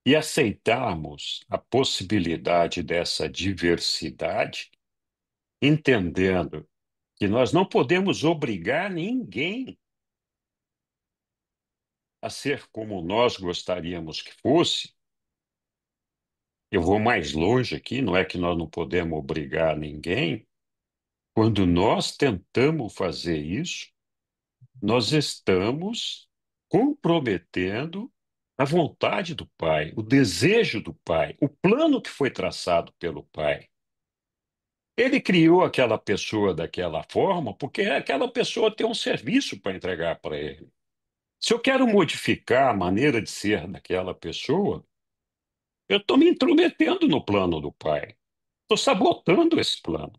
e aceitarmos a possibilidade dessa diversidade, entendendo que nós não podemos obrigar ninguém a ser como nós gostaríamos que fosse. Eu vou mais longe aqui, não é que nós não podemos obrigar ninguém. Quando nós tentamos fazer isso, nós estamos comprometendo a vontade do Pai, o desejo do Pai, o plano que foi traçado pelo Pai. Ele criou aquela pessoa daquela forma porque aquela pessoa tem um serviço para entregar para ele. Se eu quero modificar a maneira de ser daquela pessoa, eu estou me intrometendo no plano do Pai. Estou sabotando esse plano.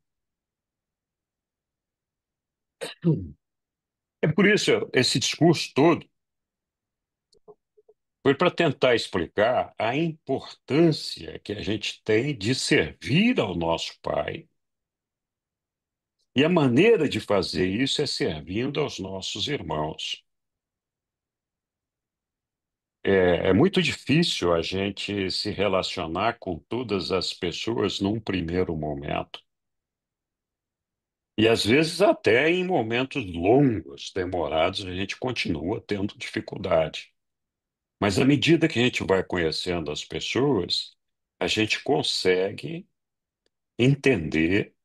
É por isso esse discurso todo foi para tentar explicar a importância que a gente tem de servir ao nosso Pai. E a maneira de fazer isso é servindo aos nossos irmãos. É muito difícil a gente se relacionar com todas as pessoas num primeiro momento. E às vezes até em momentos longos, demorados, a gente continua tendo dificuldade. Mas à medida que a gente vai conhecendo as pessoas, a gente consegue entender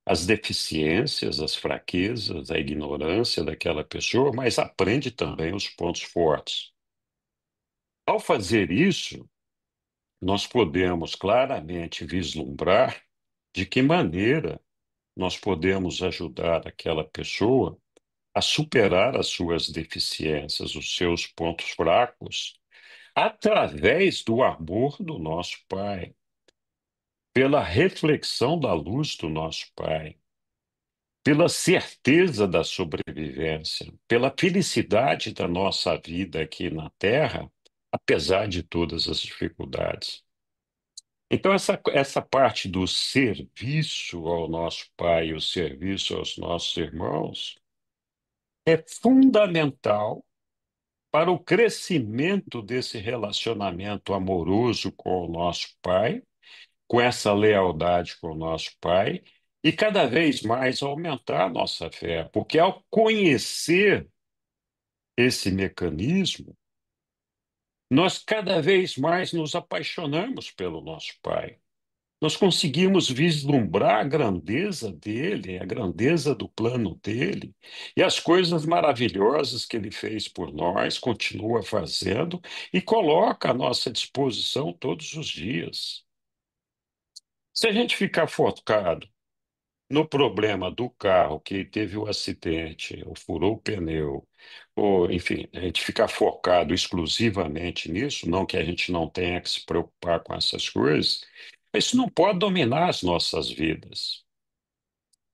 as deficiências, as fraquezas, a ignorância daquela pessoa, mas aprende também os pontos fortes. Ao fazer isso, nós podemos claramente vislumbrar de que maneira nós podemos ajudar aquela pessoa a superar as suas deficiências, os seus pontos fracos, através do amor do nosso Pai, pela reflexão da luz do nosso Pai, pela certeza da sobrevivência, pela felicidade da nossa vida aqui na Terra, apesar de todas as dificuldades. Então, essa parte do serviço ao nosso Pai, o serviço aos nossos irmãos, é fundamental para o crescimento desse relacionamento amoroso com o nosso Pai, com essa lealdade com o nosso Pai, e cada vez mais aumentar a nossa fé, porque ao conhecer esse mecanismo, nós cada vez mais nos apaixonamos pelo nosso Pai. Nós conseguimos vislumbrar a grandeza dele, a grandeza do plano dele e as coisas maravilhosas que ele fez por nós, continua fazendo e coloca à nossa disposição todos os dias. Se a gente ficar focado no problema do carro que teve o acidente, ou furou o pneu, ou, enfim, a gente ficar focado exclusivamente nisso, não que a gente não tenha que se preocupar com essas coisas, isso não pode dominar as nossas vidas.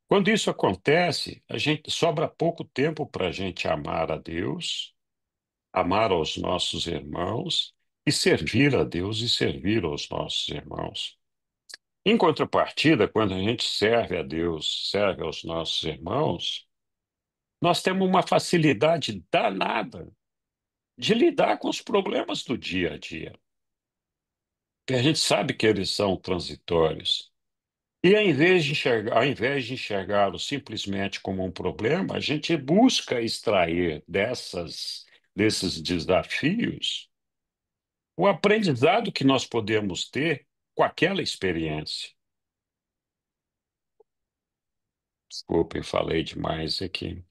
Quando isso acontece, a gente sobra pouco tempo para a gente amar a Deus, amar aos nossos irmãos e servir a Deus e servir aos nossos irmãos. Em contrapartida, quando a gente serve a Deus, serve aos nossos irmãos, nós temos uma facilidade danada de lidar com os problemas do dia a dia. Porque a gente sabe que eles são transitórios. E ao invés de enxergá-lo simplesmente como um problema, a gente busca extrair desses desafios o aprendizado que nós podemos ter com aquela experiência. Desculpem, falei demais aqui.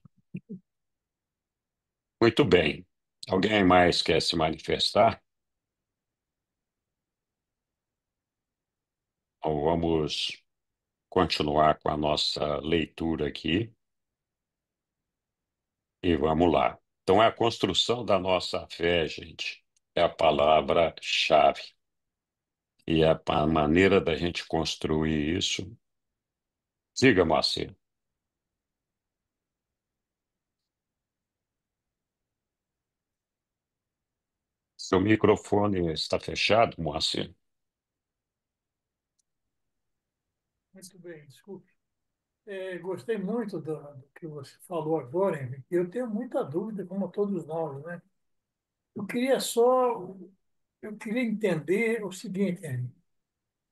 Muito bem. Alguém mais quer se manifestar? Ou vamos continuar com a nossa leitura aqui e vamos lá. Então, a construção da nossa fé, gente, é a palavra-chave. E a maneira da gente construir isso. Diga, Moacir. Seu microfone está fechado, Moacir?
Muito bem, desculpe. Gostei muito do que você falou agora, Henrique. Eu tenho muita dúvida, como todos nós, né? Eu queria só, eu queria entender o seguinte, Henrique.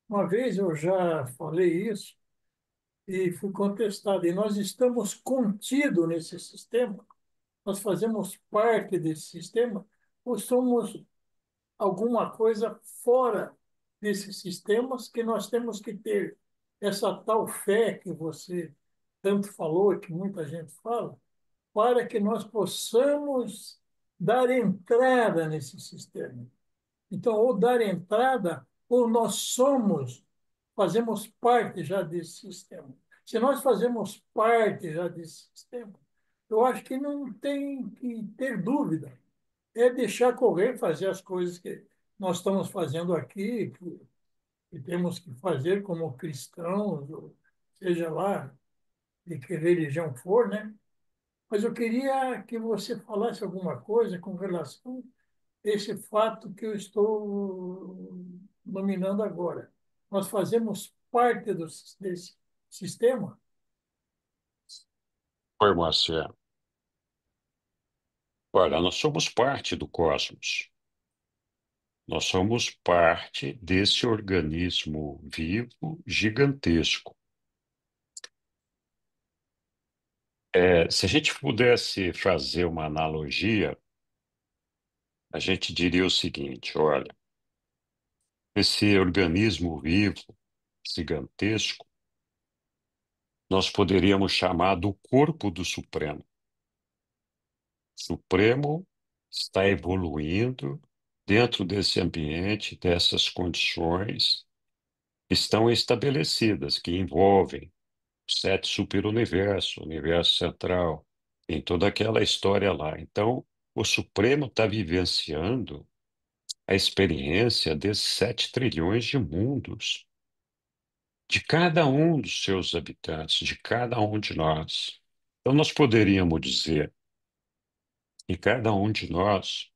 Uma vez eu já falei isso e fui contestado. E nós estamos contidos nesse sistema? Nós fazemos parte desse sistema? Ou somos alguma coisa fora desses sistemas que nós temos que ter essa tal fé que você tanto falou e que muita gente fala, para que nós possamos dar entrada nesse sistema. Então, ou dar entrada, ou nós fazemos parte já desse sistema. Se nós fazemos parte já desse sistema, eu acho que não tem que ter dúvida. É deixar correr, fazer as coisas que nós estamos fazendo aqui, que temos que fazer como cristãos, ou seja lá de que religião for, né? Mas eu queria que você falasse alguma coisa com relação a esse fato que eu estou nominando agora. Nós fazemos parte desse sistema?
Oi, Moacir. Olha, nós somos parte do cosmos. Nós somos parte desse organismo vivo gigantesco. Se a gente pudesse fazer uma analogia, a gente diria o seguinte: olha, esse organismo vivo gigantesco, nós poderíamos chamar do corpo do Supremo. O Supremo está evoluindo dentro desse ambiente, dessas condições estão estabelecidas, que envolvem os sete superuniversos, o universo central, em toda aquela história lá. Então, o Supremo está vivenciando a experiência desses 7 trilhões de mundos, de cada um dos seus habitantes, de cada um de nós. Então, nós poderíamos dizer que cada um de nós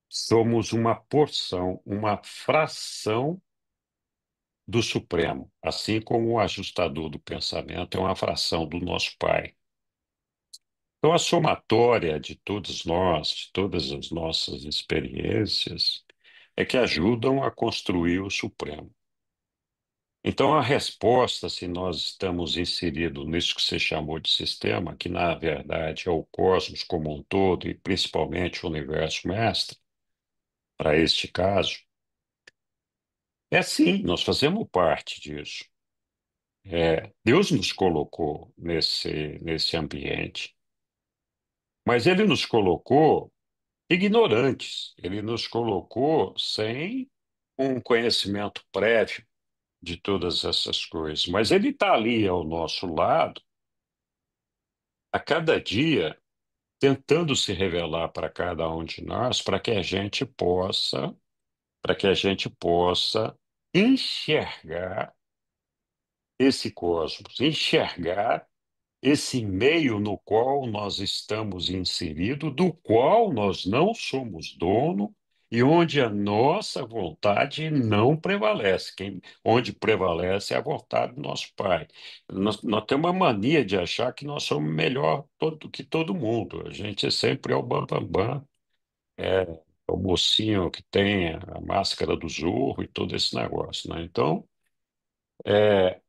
somos uma porção, uma fração do Supremo, assim como o ajustador do pensamento é uma fração do nosso Pai. Então, a somatória de todos nós, de todas as nossas experiências, é que ajudam a construir o Supremo. Então, a resposta, se nós estamos inseridos nisso que você chamou de sistema, que na verdade é o cosmos como um todo e principalmente o universo mestre, para este caso, é sim, nós fazemos parte disso. Deus nos colocou nesse ambiente, mas Ele nos colocou ignorantes, Ele nos colocou sem um conhecimento prévio de todas essas coisas, mas Ele está ali ao nosso lado, a cada dia, tentando se revelar para cada um de nós, para que a gente possa enxergar esse cosmos, enxergar esse meio no qual nós estamos inseridos, do qual nós não somos dono e onde a nossa vontade não prevalece. Onde prevalece é a vontade do nosso Pai. Nós temos uma mania de achar que nós somos melhor do que todo mundo. A gente sempre é o bambambam, é o mocinho que tem a máscara do Zorro e todo esse negócio, né? Então, é,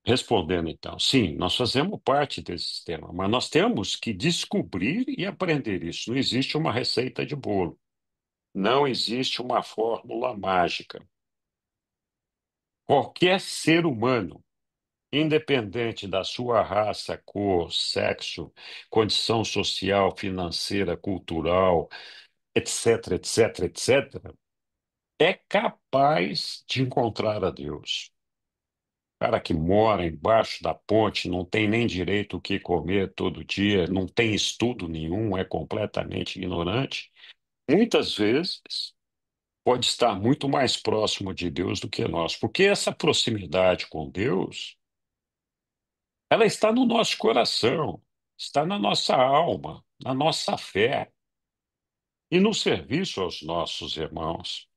respondendo então, sim, nós fazemos parte desse sistema, mas nós temos que descobrir e aprender isso. Não existe uma receita de bolo, não existe uma fórmula mágica. Qualquer ser humano independente da sua raça, cor, sexo, condição social, financeira, cultural, etc, etc, etc, é capaz de encontrar a Deus. O cara que mora embaixo da ponte, não tem nem direito o que comer todo dia, não tem estudo nenhum, é completamente ignorante, muitas vezes pode estar muito mais próximo de Deus do que nós, porque essa proximidade com Deus, ela está no nosso coração, está na nossa alma, na nossa fé e no serviço aos nossos irmãos.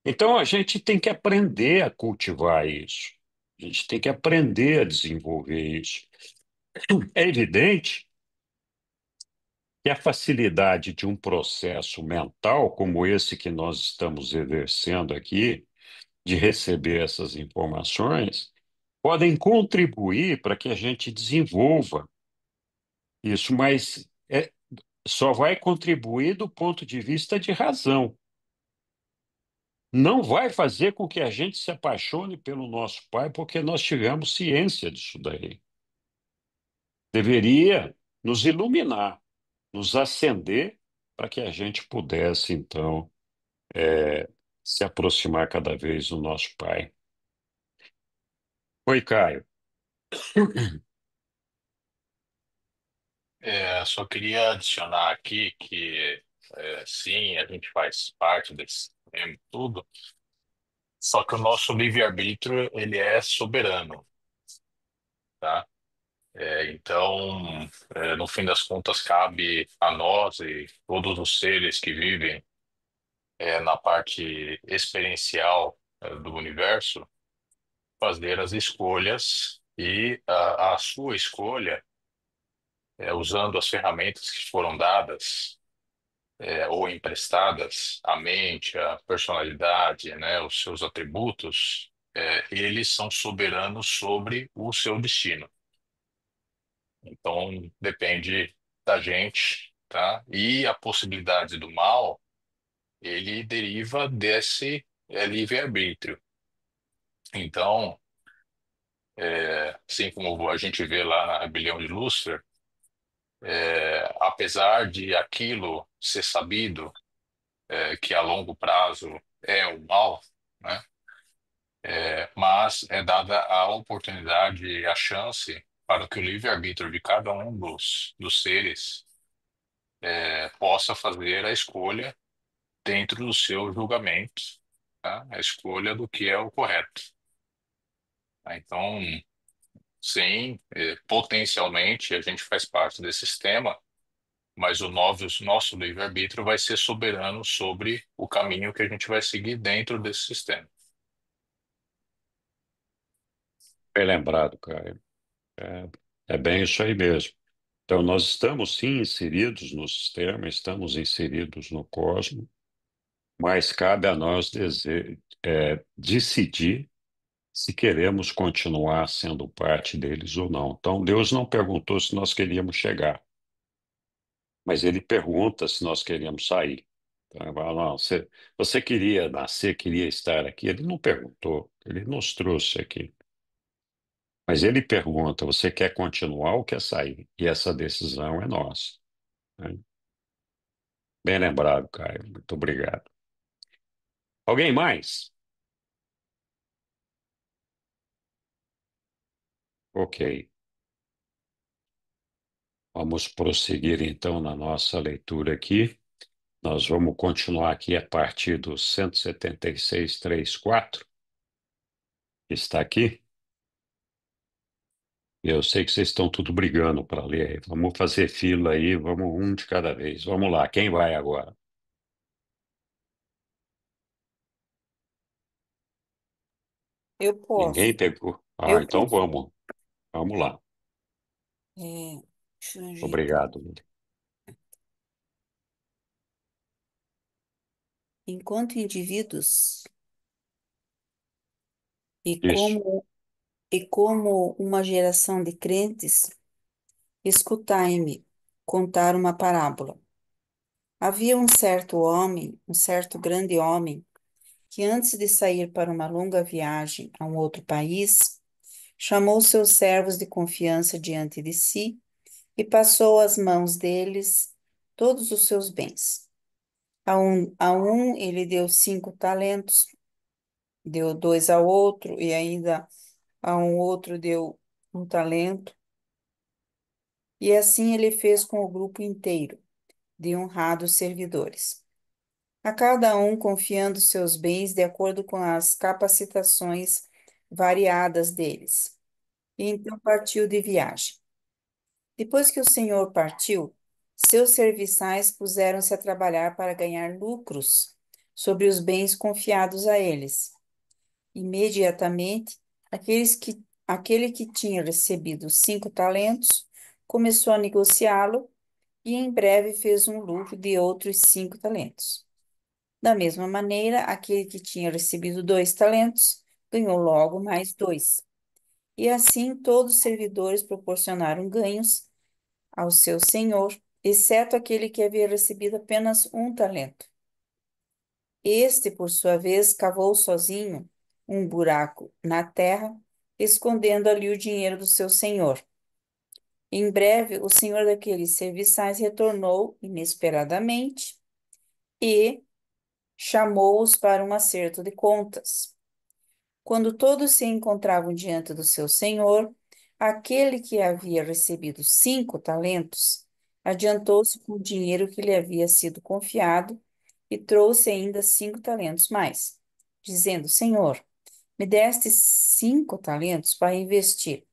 Então a gente tem que aprender a cultivar isso. A gente tem que aprender a desenvolver isso. É evidente que a facilidade de um processo mental como esse que nós estamos exercendo aqui, de receber essas informações, podem contribuir para que a gente desenvolva isso, mas só vai contribuir do ponto de vista de razão. Não vai fazer com que a gente se apaixone pelo nosso Pai, porque nós tivemos ciência disso daí. Deveria nos iluminar, nos acender, para que a gente pudesse, então, é, se aproximar cada vez do nosso Pai. Oi, Caio.
Só queria adicionar aqui que, sim, a gente faz parte desse sistema e tudo, só que o nosso livre-arbítrio, ele é soberano, tá? Então, no fim das contas, cabe a nós e todos os seres que vivem, na parte experiencial, do universo, fazer as escolhas e a sua escolha, usando as ferramentas que foram dadas, ou emprestadas, a mente, a personalidade, né, os seus atributos, eles são soberanos sobre o seu destino. Então, depende da gente, tá? E a possibilidade do mal, ele deriva desse livre-arbítrio. Então, assim como a gente vê lá na Rebelião de Lúcifer, apesar de aquilo ser sabido, que a longo prazo é o mal, né? Mas é dada a oportunidade e a chance para que o livre-arbítrio de cada um dos seres possa fazer a escolha dentro do seu julgamento, tá? A escolha do que é o correto. Tá? Então, sim, potencialmente a gente faz parte desse sistema, mas nosso livre-arbítrio vai ser soberano sobre o caminho que a gente vai seguir dentro desse sistema.
Bem lembrado, Caio. É, é bem isso aí mesmo. Então, nós estamos sim inseridos no sistema, estamos inseridos no cosmos, mas cabe a nós decidir se queremos continuar sendo parte deles ou não. Então, Deus não perguntou se nós queríamos chegar, mas Ele pergunta se nós queríamos sair. Então, ele fala, não, você queria nascer, queria estar aqui? Ele não perguntou, Ele nos trouxe aqui. Mas Ele pergunta, você quer continuar ou quer sair? E essa decisão é nossa, né? Bem lembrado, Caio. Muito obrigado. Alguém mais? Ok. Vamos prosseguir então na nossa leitura aqui. Nós vamos continuar aqui a partir do 176.3.4, que está aqui. Eu sei que vocês estão tudo brigando para ler aí. Vamos fazer fila aí, vamos um de cada vez. Vamos lá, quem vai agora?
Eu
Ninguém
posso,
pegou? Ah,
eu
então
posso.
vamos. Vamos lá.
Deixa eu ajeitar.
Obrigado.
Enquanto indivíduos e
Isso.
como uma geração de crentes, escutai-me contar uma parábola. Havia um certo homem, um certo grande homem, que antes de sair para uma longa viagem a um outro país, chamou seus servos de confiança diante de si e passou às mãos deles todos os seus bens. A um ele deu 5 talentos, deu 2 ao outro, e ainda a um outro deu 1 talento. E assim ele fez com o grupo inteiro de honrados servidores, a cada um confiando seus bens de acordo com as capacitações variadas deles. E então partiu de viagem. Depois que o senhor partiu, seus serviçais puseram-se a trabalhar para ganhar lucros sobre os bens confiados a eles. Imediatamente, aquele que tinha recebido 5 talentos começou a negociá-lo e em breve fez um lucro de outros 5 talentos. Da mesma maneira, aquele que tinha recebido 2 talentos ganhou logo mais 2. E assim todos os servidores proporcionaram ganhos ao seu senhor, exceto aquele que havia recebido apenas 1 talento. Este, por sua vez, cavou sozinho um buraco na terra, escondendo ali o dinheiro do seu senhor. Em breve, o senhor daqueles serviçais retornou inesperadamente e chamou-os para um acerto de contas. Quando todos se encontravam diante do seu senhor, aquele que havia recebido 5 talentos adiantou-se com o dinheiro que lhe havia sido confiado e trouxe ainda 5 talentos mais, dizendo: Senhor, me deste 5 talentos para investir,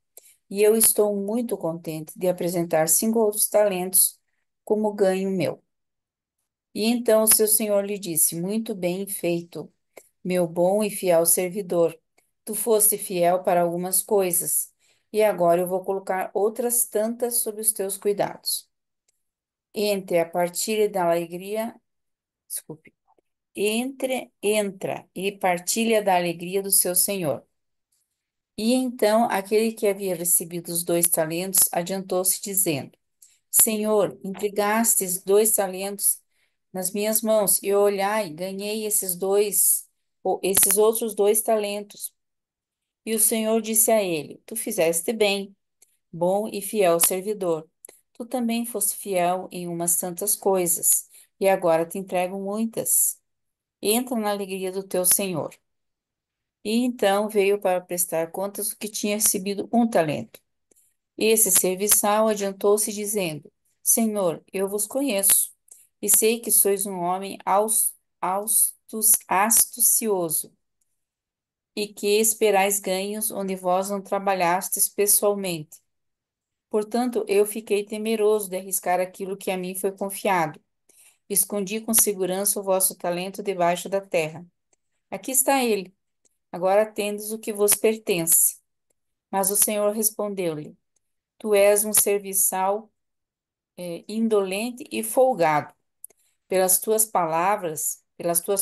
e eu estou muito contente de apresentar 5 outros talentos como ganho meu. E então o seu senhor lhe disse: Muito bem feito, meu bom e fiel servidor. Tu foste fiel para algumas coisas, e agora eu vou colocar outras tantas sob os teus cuidados. Entre a partilha da alegria, desculpe, entra e partilha da alegria do seu senhor. E então aquele que havia recebido os 2 talentos adiantou-se, dizendo: Senhor, entregastes 2 talentos nas minhas mãos, e olhai, ganhei esses outros 2 talentos. E o Senhor disse a ele: Tu fizeste bem, bom e fiel servidor. Tu também foste fiel em umas tantas coisas, e agora te entrego muitas. Entra na alegria do teu Senhor. E então veio para prestar contas do que tinha recebido 1 talento. Esse serviçal adiantou-se, dizendo: Senhor, eu vos conheço, e sei que sois um homem astucioso, e que esperais ganhos onde vós não trabalhastes pessoalmente. Portanto, eu fiquei temeroso de arriscar aquilo que a mim foi confiado. Escondi com segurança o vosso talento debaixo da terra. Aqui está ele. Agora tendes o que vos pertence. Mas o Senhor respondeu-lhe: Tu és um serviçal, indolente e folgado. Pelas tuas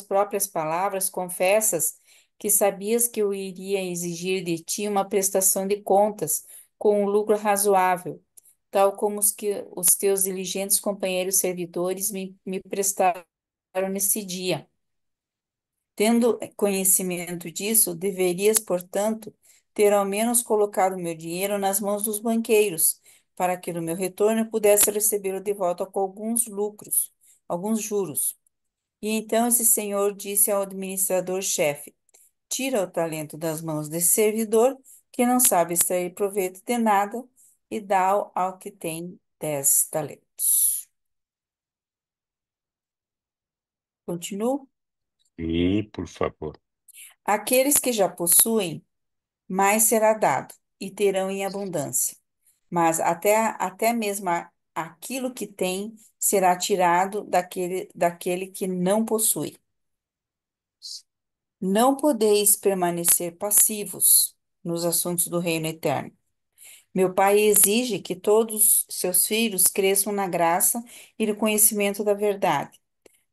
próprias palavras, confessas que sabias que eu iria exigir de ti uma prestação de contas com um lucro razoável, tal como os teus diligentes companheiros servidores me prestaram nesse dia. Tendo conhecimento disso, deverias, portanto, ter ao menos colocado meu dinheiro nas mãos dos banqueiros, para que no meu retorno pudesse recebê-lo de volta com alguns juros. E então esse senhor disse ao administrador-chefe: Tira o talento das mãos desse servidor, que não sabe extrair proveito de nada, e dá ao que tem 10 talentos. Continuo?
Sim, por favor.
Aqueles que já possuem, mais será dado, e terão em abundância. Mas até mesmo aquilo que tem será tirado daquele que não possui. Não podeis permanecer passivos nos assuntos do reino eterno. Meu Pai exige que todos seus filhos cresçam na graça e no conhecimento da verdade.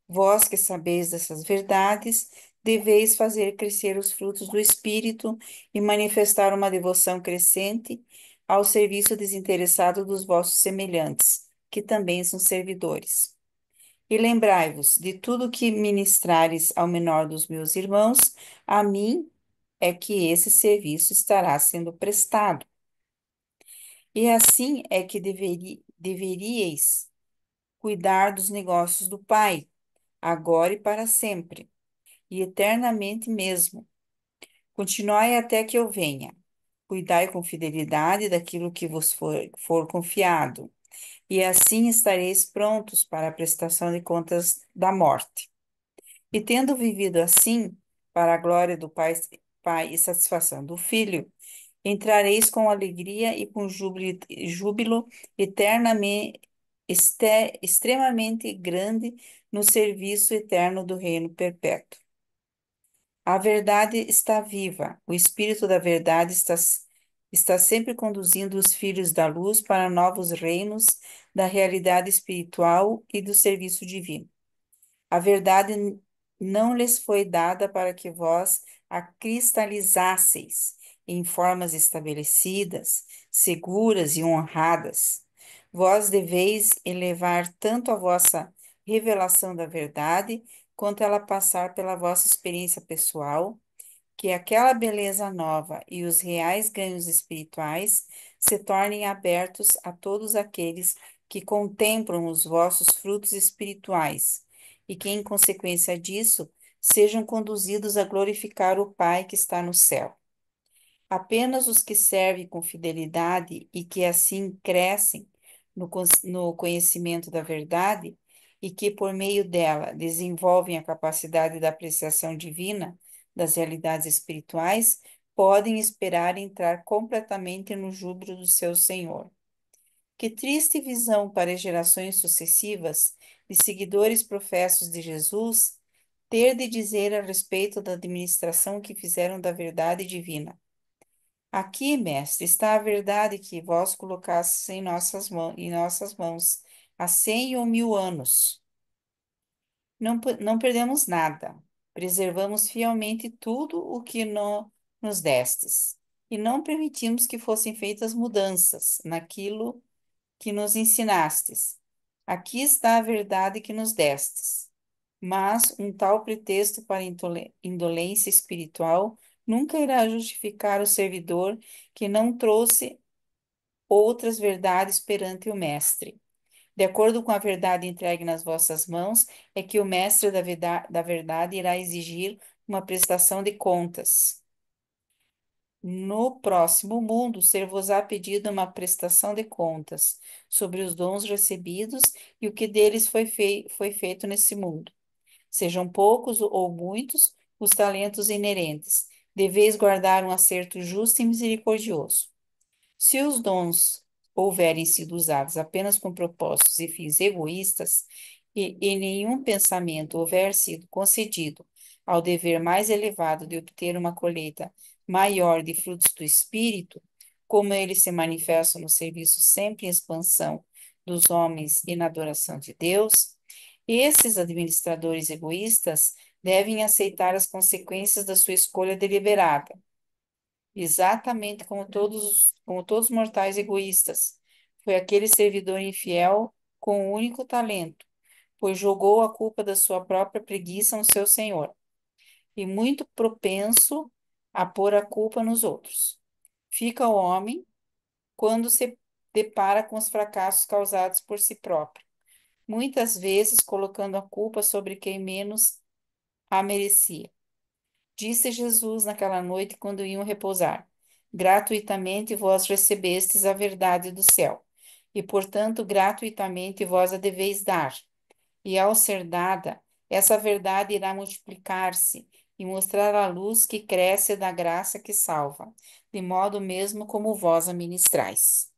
Vós que sabeis dessas verdades, deveis fazer crescer os frutos do Espírito e manifestar uma devoção crescente ao serviço desinteressado dos vossos semelhantes, que também são servidores. E lembrai-vos de tudo que ministrares ao menor dos meus irmãos, a mim é que esse serviço estará sendo prestado. E assim é que deveríeis cuidar dos negócios do Pai, agora e para sempre, e eternamente mesmo. Continuai até que eu venha. Cuidai com fidelidade daquilo que vos for confiado, e assim estareis prontos para a prestação de contas da morte. E tendo vivido assim, para a glória do Pai e satisfação do Filho, entrareis com alegria e com júbilo eternamente, extremamente grande no serviço eterno do reino perpétuo. A verdade está viva, o Espírito da verdade está sempre conduzindo os filhos da luz para novos reinos da realidade espiritual e do serviço divino. A verdade não lhes foi dada para que vós a cristalizasseis em formas estabelecidas, seguras e honradas. Vós deveis elevar tanto a vossa revelação da verdade, quanto ela passar pela vossa experiência pessoal, que aquela beleza nova e os reais ganhos espirituais se tornem abertos a todos aqueles que contemplam os vossos frutos espirituais e que, em consequência disso, sejam conduzidos a glorificar o Pai que está no céu. Apenas os que servem com fidelidade e que assim crescem no conhecimento da verdade e que, por meio dela, desenvolvem a capacidade da apreciação divina das realidades espirituais, podem esperar entrar completamente no júbilo do seu Senhor. Que triste visão para as gerações sucessivas de seguidores professos de Jesus ter de dizer a respeito da administração que fizeram da verdade divina. Aqui, mestre, está a verdade que vós colocastes em nossas mãos há 100 ou 1000 anos. Não perdemos nada. Preservamos fielmente tudo o que nos destes. E não permitimos que fossem feitas mudanças naquilo que nos ensinastes. Aqui está a verdade que nos destes. Mas um tal pretexto para indolência espiritual nunca irá justificar o servidor que não trouxe outras verdades perante o Mestre. De acordo com a verdade entregue nas vossas mãos, é que o Mestre da verdade irá exigir uma prestação de contas. No próximo mundo, ser-vos-á pedido uma prestação de contas sobre os dons recebidos e o que deles foi feito nesse mundo. Sejam poucos ou muitos os talentos inerentes, deveis guardar um acerto justo e misericordioso. Se os dons houverem sido usados apenas com propósitos e fins egoístas, e nenhum pensamento houver sido concedido ao dever mais elevado de obter uma colheita maior de frutos do Espírito, como eles se manifestam no serviço sempre em expansão dos homens e na adoração de Deus, esses administradores egoístas devem aceitar as consequências da sua escolha deliberada, exatamente como todos os mortais egoístas. Foi aquele servidor infiel com um único talento, pois jogou a culpa da sua própria preguiça no seu senhor, e muito propenso a pôr a culpa nos outros. Fica o homem quando se depara com os fracassos causados por si próprio, muitas vezes colocando a culpa sobre quem menos a merecia. Disse Jesus naquela noite quando iam repousar: gratuitamente vós recebestes a verdade do céu, e portanto gratuitamente vós a deveis dar. E ao ser dada, essa verdade irá multiplicar-se e mostrar a luz que cresce da graça que salva, de modo mesmo como vós a ministrais.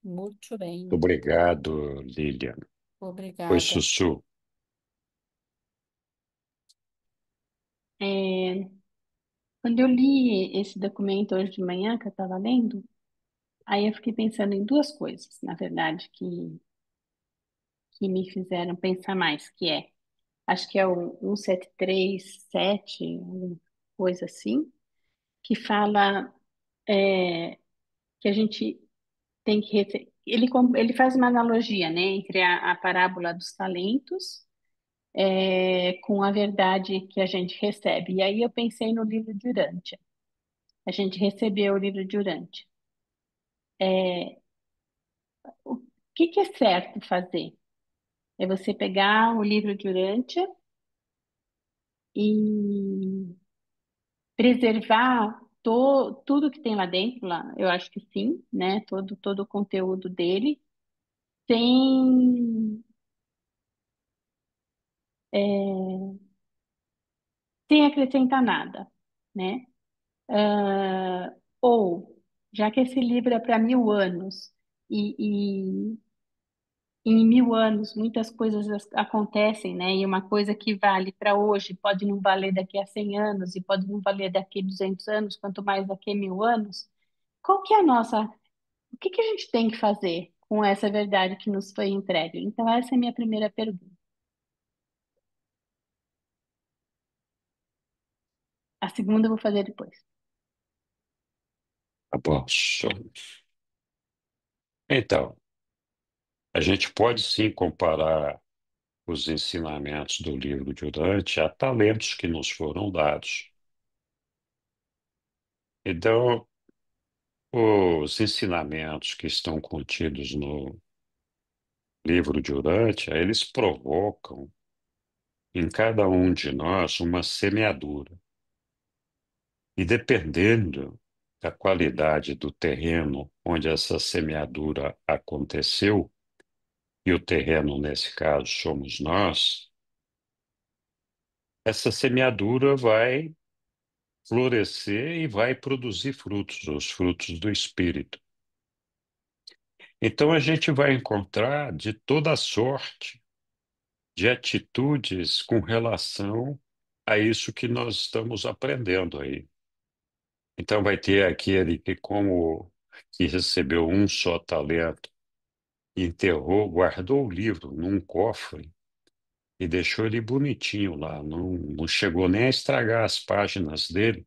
Muito bem,
Obrigado, Lilian. Oi,
obrigada.
Sussu.
É, quando eu li esse documento hoje de manhã, que eu estava lendo, aí eu fiquei pensando em duas coisas, na verdade, que me fizeram pensar mais, que é, acho que é o 1737, uma coisa assim, que fala que a gente tem que ele faz uma analogia, né, entre a parábola dos talentos com a verdade que a gente recebe. E aí eu pensei no livro de Urântia. A gente recebeu o livro de Urântia. O que é certo fazer? É você pegar o livro de Urântia e preservar tudo que tem lá dentro, lá, eu acho que sim, né? Todo o conteúdo dele, sem, é, sem acrescentar nada, né? Ou, já que esse livro é para 1000 anos, e em 1000 anos muitas coisas acontecem, né? E uma coisa que vale para hoje pode não valer daqui a 100 anos, e pode não valer daqui a 200 anos, quanto mais daqui a 1000 anos. Qual que é a nossa O que que a gente tem que fazer com essa verdade que nos foi entregue? Então, essa é a minha primeira pergunta. A segunda eu vou fazer depois.
Tá bom. Então, a gente pode sim comparar os ensinamentos do livro de Urântia a talentos que nos foram dados. Então, os ensinamentos que estão contidos no livro de Urântia, eles provocam em cada um de nós uma semeadura. E dependendo da qualidade do terreno onde essa semeadura aconteceu, e o terreno, nesse caso, somos nós, essa semeadura vai florescer e vai produzir frutos, os frutos do Espírito. Então a gente vai encontrar de toda sorte de atitudes com relação a isso que nós estamos aprendendo aí. Então vai ter aquele que, como que recebeu um só talento, enterrou, guardou o livro num cofre e deixou ele bonitinho lá, não chegou nem a estragar as páginas dele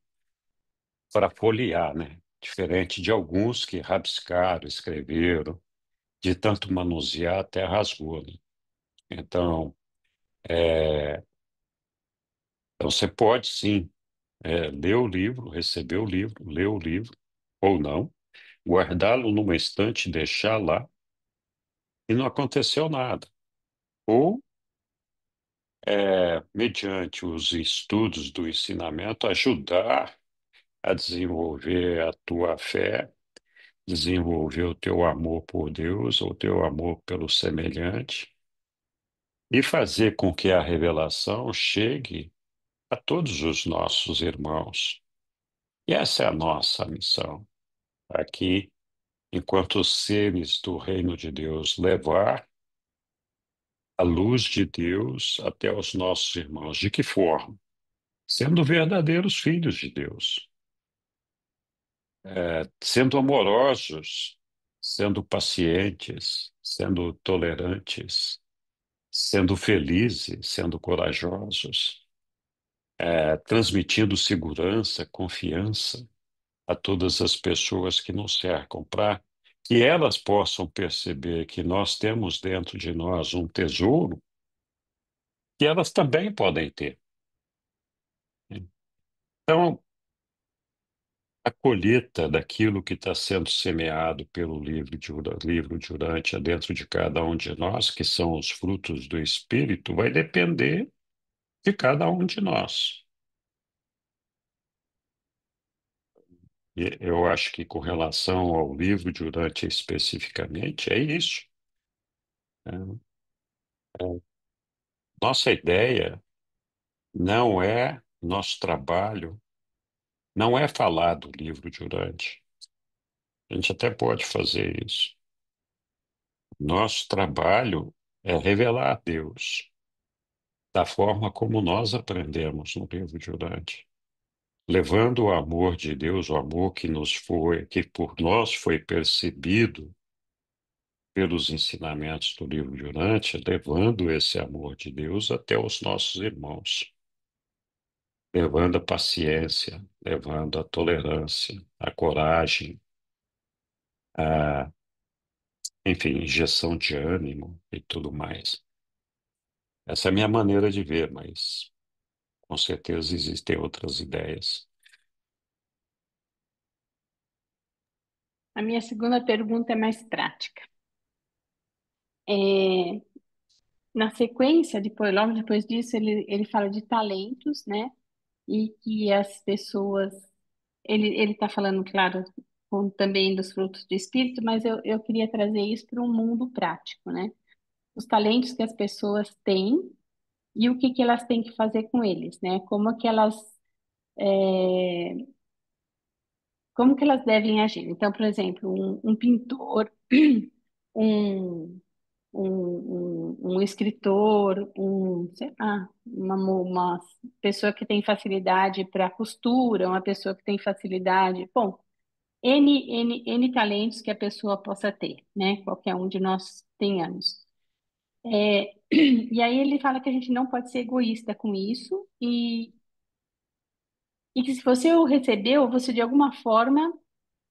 para folhear, né? Diferente de alguns que rabiscaram, escreveram, de tanto manusear até rasgou, né? Então, então você pode sim ler o livro, receber o livro, ler o livro, ou não, guardá-lo numa estante, deixar lá e não aconteceu nada. Ou, mediante os estudos do ensinamento, ajudar a desenvolver a tua fé, desenvolver o teu amor por Deus, o teu amor pelo semelhante, e fazer com que a revelação chegue a todos os nossos irmãos. E essa é a nossa missão aqui, enquanto seres do reino de Deus, levar a luz de Deus até os nossos irmãos. De que forma? Sendo verdadeiros filhos de Deus, sendo amorosos, sendo pacientes, sendo tolerantes, sendo felizes, sendo corajosos, transmitindo segurança, confiança a todas as pessoas que nos cercam, para que elas possam perceber que nós temos dentro de nós um tesouro que elas também podem ter. Então, a colheita daquilo que está sendo semeado pelo livro de Urântia dentro de cada um de nós, que são os frutos do Espírito, vai depender de cada um de nós. E eu acho que com relação ao livro de Urântia especificamente, é isso. Né? Nossa ideia não é, nosso trabalho, não é falar do livro de Urântia. A gente até pode fazer isso. Nosso trabalho é revelar a Deus da forma como nós aprendemos no livro de Urântia, levando o amor de Deus, o amor que por nós foi percebido pelos ensinamentos do livro de Urântia, levando esse amor de Deus até os nossos irmãos, levando a paciência, levando a tolerância, a coragem, enfim, injeção de ânimo e tudo mais. Essa é a minha maneira de ver, mas com certeza existem outras ideias.
A minha segunda pergunta é mais prática. É, na sequência, logo depois disso, ele fala de talentos, né? E que as pessoas. Ele está falando, claro, também dos frutos do Espírito, mas eu queria trazer isso para um mundo prático, né? Os talentos que as pessoas têm e o que que elas têm que fazer com eles, né? É, como que elas devem agir. Então, por exemplo, um pintor, um, um escritor, sei lá, uma pessoa que tem facilidade para costura, uma pessoa que tem facilidade, bom, N talentos que a pessoa possa ter, né? Qualquer um de nós tenhamos. E aí ele fala que a gente não pode ser egoísta com isso e que se você o recebeu, você de alguma forma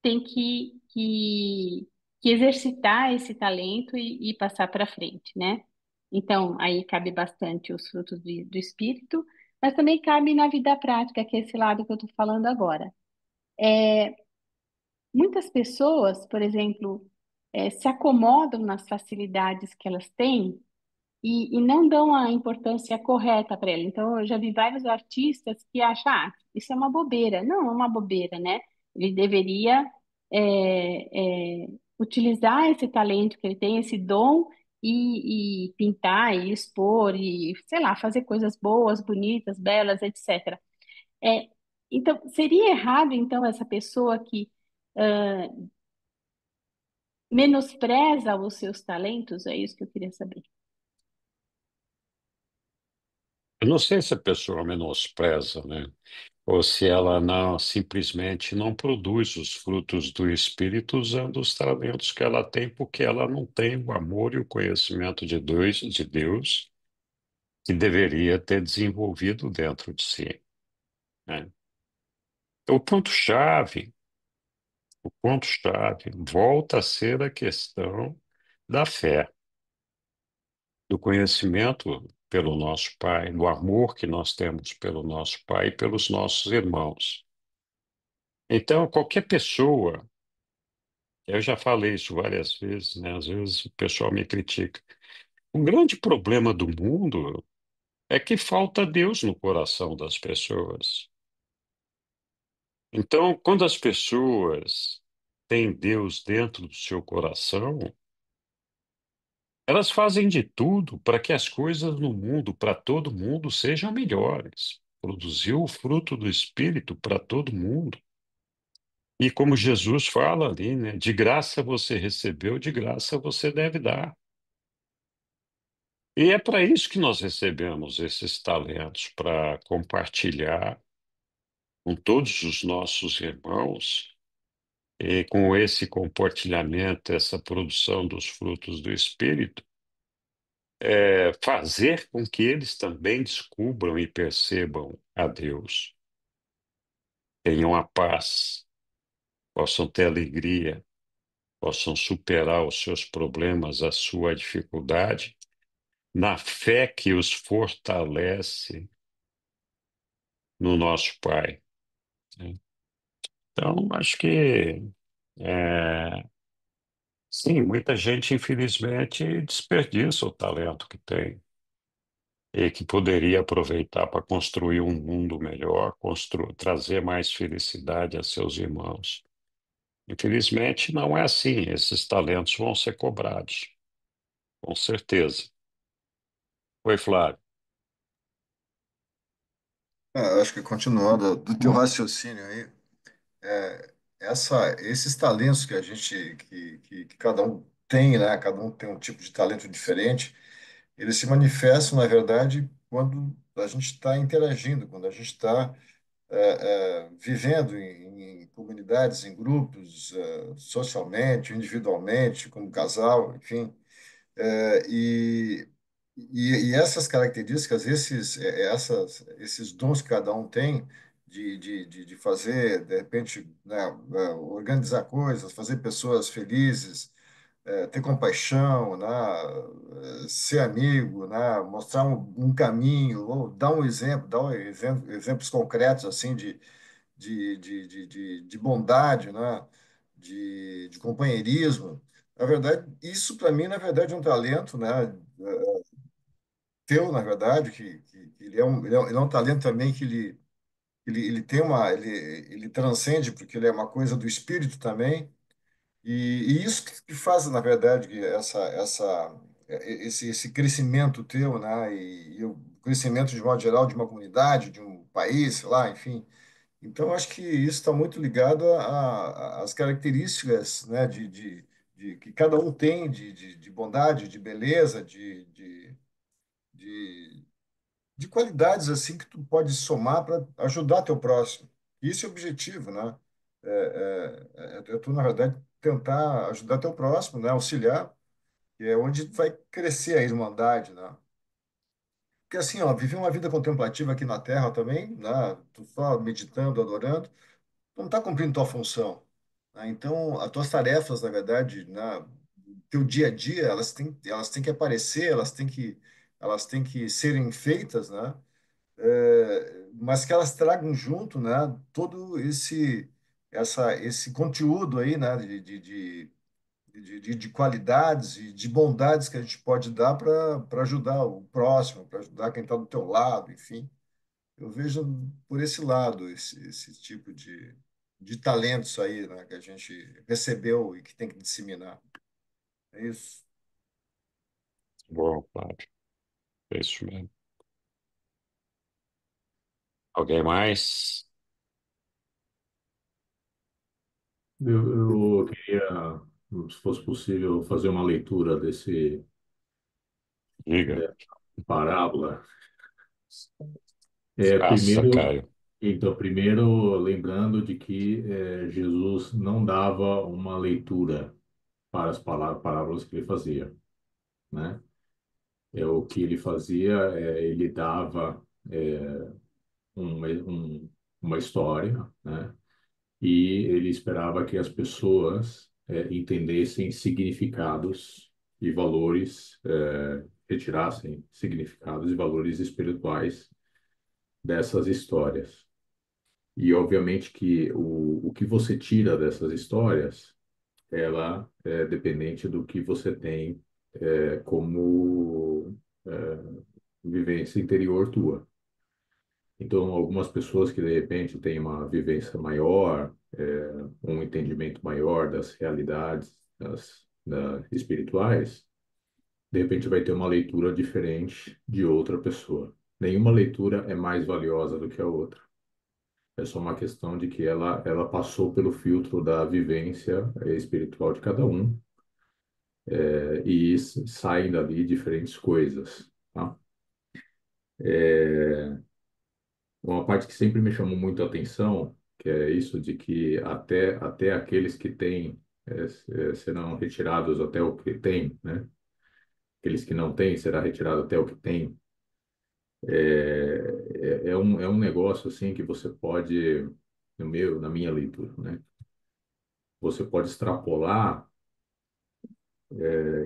tem que exercitar esse talento e passar para frente, né? Então, aí cabe bastante os frutos do espírito, mas também cabe na vida prática, que é esse lado que eu estou falando agora. Muitas pessoas, por exemplo, se acomodam nas facilidades que elas têm e não dão a importância correta para ela. Então, eu já vi vários artistas que acham, isso é uma bobeira. Não, é uma bobeira, né? Ele deveria utilizar esse talento que ele tem, esse dom, e pintar, e expor, e, sei lá, fazer coisas boas, bonitas, belas, etc. É, então, seria errado, então, essa pessoa que menospreza os seus talentos? É isso que eu queria saber.
Eu não sei se a pessoa menospreza, né? Ou se ela não simplesmente não produz os frutos do Espírito usando os talentos que ela tem, porque ela não tem o amor e o conhecimento de Deus que deveria ter desenvolvido dentro de si, né? Então, o ponto-chave volta a ser a questão da fé, do conhecimento pelo nosso Pai, do amor que nós temos pelo nosso Pai e pelos nossos irmãos. Então, qualquer pessoa, eu já falei isso várias vezes, né? Às vezes o pessoal me critica. O grande problema do mundo é que falta Deus no coração das pessoas. Então, quando as pessoas têm Deus dentro do seu coração, elas fazem de tudo para que as coisas no mundo, para todo mundo, sejam melhores. Produzir o fruto do Espírito para todo mundo. E como Jesus fala ali, né? De graça você recebeu, de graça você deve dar. E é para isso que nós recebemos esses talentos, para compartilhar com todos os nossos irmãos, e com esse compartilhamento, essa produção dos frutos do Espírito, fazer com que eles também descubram e percebam a Deus, tenham a paz, possam ter alegria, possam superar os seus problemas, a sua dificuldade, na fé que os fortalece no nosso Pai, né? Então, acho que, é, sim, muita gente, infelizmente, desperdiça o talento que tem e que poderia aproveitar para construir um mundo melhor, trazer mais felicidade a seus irmãos. Infelizmente, não é assim. Esses talentos vão ser cobrados, com certeza. Oi, Flávio.
Eu acho que continuando do teu raciocínio aí, esses talentos que a gente, que cada um tem, né? Cada um tem um tipo de talento diferente. Eles se manifestam, na verdade, quando a gente está interagindo, quando a gente está vivendo em comunidades, em grupos, socialmente, individualmente, como casal, enfim. É, e essas características, esses dons que cada um tem de fazer, de repente, né, organizar coisas, fazer pessoas felizes, ter compaixão, né? Ser amigo, né? Mostrar um caminho, ou dar um exemplo, exemplos concretos assim de bondade, né? De companheirismo. Na verdade, isso para mim, na verdade, é um talento, né? Teu, na verdade, que ele é um talento também que ele tem ele transcende, porque ele é uma coisa do espírito também. E isso que faz, na verdade, que esse crescimento teu, né? E o crescimento, de modo geral, de uma comunidade, de um país, sei lá, enfim. Então, acho que isso está muito ligado às características, né? De que cada um tem de bondade, de beleza, de, de qualidades assim que tu pode somar para ajudar teu próximo. Isso é o objetivo, né? É tu, na verdade, tentar ajudar teu próximo, né? Auxiliar, que é onde vai crescer a irmandade, né? Porque assim, ó, viver uma vida contemplativa aqui na Terra também, né? Tu só meditando, adorando, tu não está cumprindo tua função, né? Então, as tuas tarefas, na verdade, né? Teu dia a dia, elas têm que aparecer, elas têm que serem feitas, né? Mas que elas tragam junto, né, todo esse conteúdo aí, né, de qualidades e de bondades que a gente pode dar para ajudar o próximo, para ajudar quem está do teu lado, enfim. Eu vejo por esse lado esse tipo de talentos aí, né, que a gente recebeu e que tem que disseminar. É isso.
Bom, claro. É isso mesmo. Alguém mais?
Eu queria, se fosse possível, fazer uma leitura
Diga.
dessa parábola.
Faça,
Primeiro,
Caio.
então, primeiro, lembrando de que Jesus não dava uma leitura para as parábolas que ele fazia, né? O que ele fazia, ele dava uma história, né? E ele esperava que as pessoas entendessem significados e valores, retirassem significados e valores espirituais dessas histórias. E obviamente que o que você tira dessas histórias, ela é dependente do que você tem como vivência interior tua. Então, algumas pessoas que de repente têm uma vivência maior, um entendimento maior das realidades espirituais, de repente vai ter uma leitura diferente de outra pessoa. Nenhuma leitura é mais valiosa do que a outra. É só uma questão de que ela passou pelo filtro da vivência espiritual de cada um, e saem dali diferentes coisas, tá? Uma parte que sempre me chamou muito a atenção, que é isso de que até aqueles que têm serão retirados até o que têm, né? Aqueles que não têm será retirado até o que têm. É um negócio assim que você pode, na minha leitura, né? Você pode extrapolar,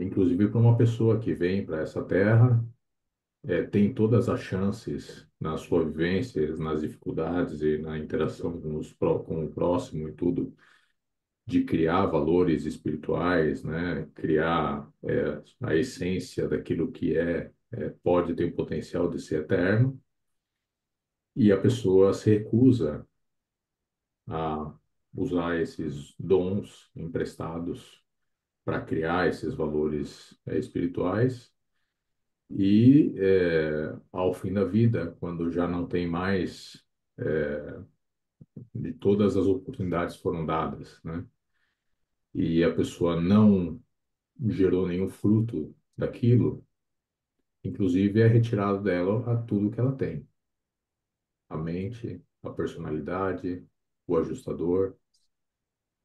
inclusive para uma pessoa que vem para essa terra, tem todas as chances na sua vivência, nas dificuldades e na interação com o próximo e tudo, de criar valores espirituais, né? Criar a essência daquilo que pode ter o potencial de ser eterno, e a pessoa se recusa a usar esses dons emprestados para criar esses valores espirituais. E ao fim da vida, quando já não tem mais, de todas as oportunidades foram dadas, né? E a pessoa não gerou nenhum fruto daquilo, inclusive é retirado dela a tudo que ela tem, a mente, a personalidade, o ajustador,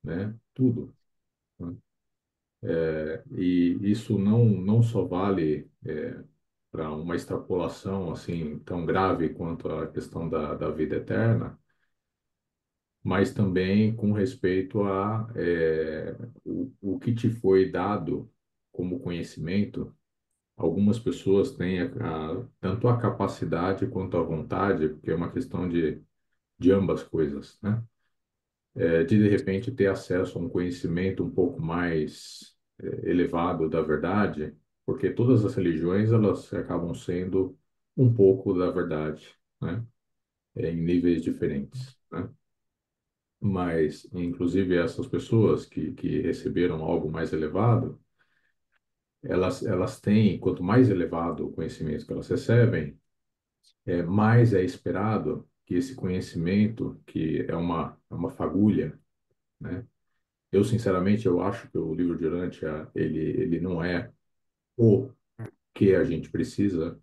né? Tudo, né? E isso não só vale para uma extrapolação assim tão grave quanto a questão da vida eterna, mas também com respeito a o que te foi dado como conhecimento. Algumas pessoas têm tanto a capacidade quanto a vontade, porque é uma questão de ambas coisas, né? De repente ter acesso a um conhecimento um pouco mais elevado da verdade, porque todas as religiões elas acabam sendo um pouco da verdade, né? Em níveis diferentes, né? Mas, inclusive, essas pessoas que receberam algo mais elevado, elas têm, quanto mais elevado o conhecimento que elas recebem, mais é esperado que esse conhecimento, que é uma fagulha, né? Eu, sinceramente, eu acho que o livro de Urântia, ele não é o que a gente precisa,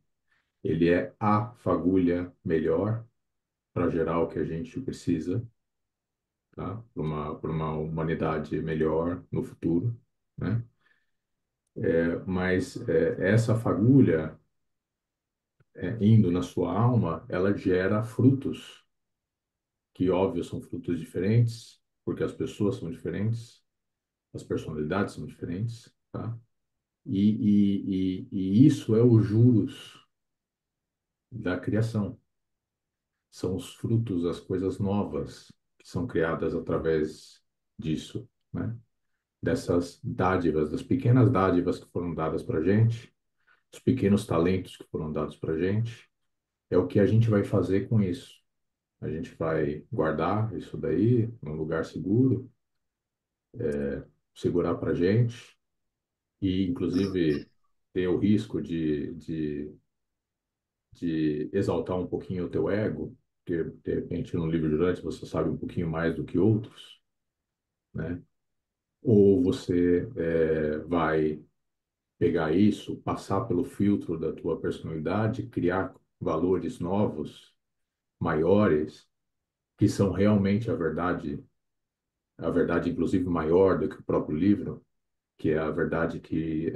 ele é a fagulha melhor para gerar o que a gente precisa, tá? Para uma humanidade melhor no futuro, né? Mas essa fagulha, indo na sua alma, ela gera frutos, que, óbvio, são frutos diferentes, porque as pessoas são diferentes, as personalidades são diferentes, tá? E isso é os juros da criação. São os frutos, as coisas novas que são criadas através disso, né? Dessas dádivas, das pequenas dádivas que foram dadas para a gente, os pequenos talentos que foram dados para a gente, é o que a gente vai fazer com isso. A gente vai guardar isso daí num lugar seguro, segurar para a gente e, inclusive, ter o risco de exaltar um pouquinho o teu ego, porque, de repente, no livro de Durante você sabe um pouquinho mais do que outros, né? Ou você vai pegar isso, passar pelo filtro da tua personalidade, criar valores novos, maiores, que são realmente a verdade inclusive maior do que o próprio livro, que é a verdade que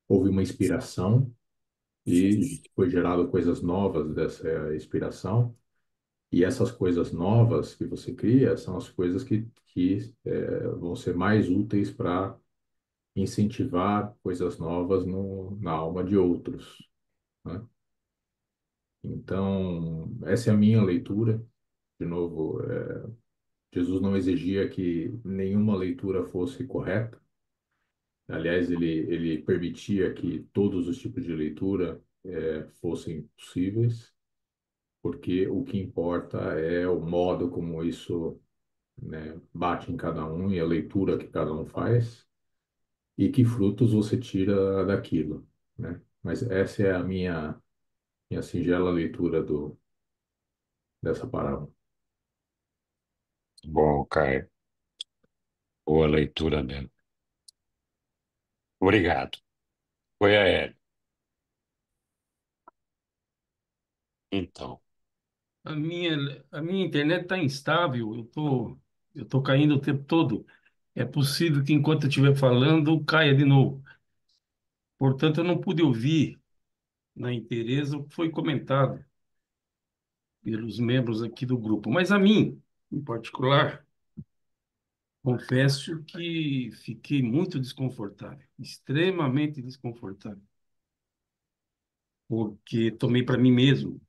houve uma inspiração e foi gerado coisas novas dessa inspiração, e essas coisas novas que você cria são as coisas que vão ser mais úteis para incentivar coisas novas na alma de outros, né? Então, essa é a minha leitura. De novo, Jesus não exigia que nenhuma leitura fosse correta. Aliás, ele permitia que todos os tipos de leitura fossem possíveis, porque o que importa é o modo como isso, né, bate em cada um e a leitura que cada um faz e que frutos você tira daquilo, né? Mas essa é a minha singela leitura dessa parábola.
Bom, Caio, boa leitura mesmo. Obrigado. Foi a Hélio. Então,
A minha internet está instável, eu tô caindo o tempo todo. É possível que enquanto eu estiver falando, caia de novo. Portanto, eu não pude ouvir na inteireza o que foi comentado pelos membros aqui do grupo. Mas a mim, em particular, confesso que fiquei muito desconfortável, extremamente desconfortável, porque tomei para mim mesmo.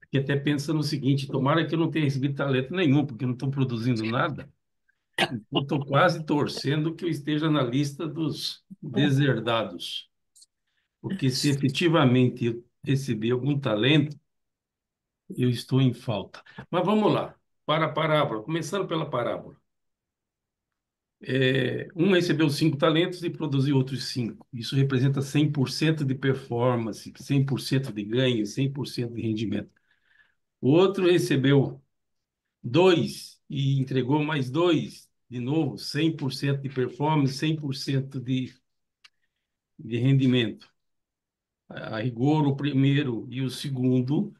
Fiquei até pensando o seguinte: tomara que eu não tenha recebido talento nenhum, porque eu não estou produzindo nada. Eu estou quase torcendo que eu esteja na lista dos deserdados, porque se efetivamente eu receber algum talento, eu estou em falta. Mas vamos lá, para a parábola, começando pela parábola. Um recebeu 5 talentos e produziu outros 5. Isso representa 100% de performance, 100% de ganho, 100% de rendimento. O outro recebeu 2 e entregou mais 2, de novo, 100% de performance, 100% de rendimento. A rigor, o primeiro e o segundo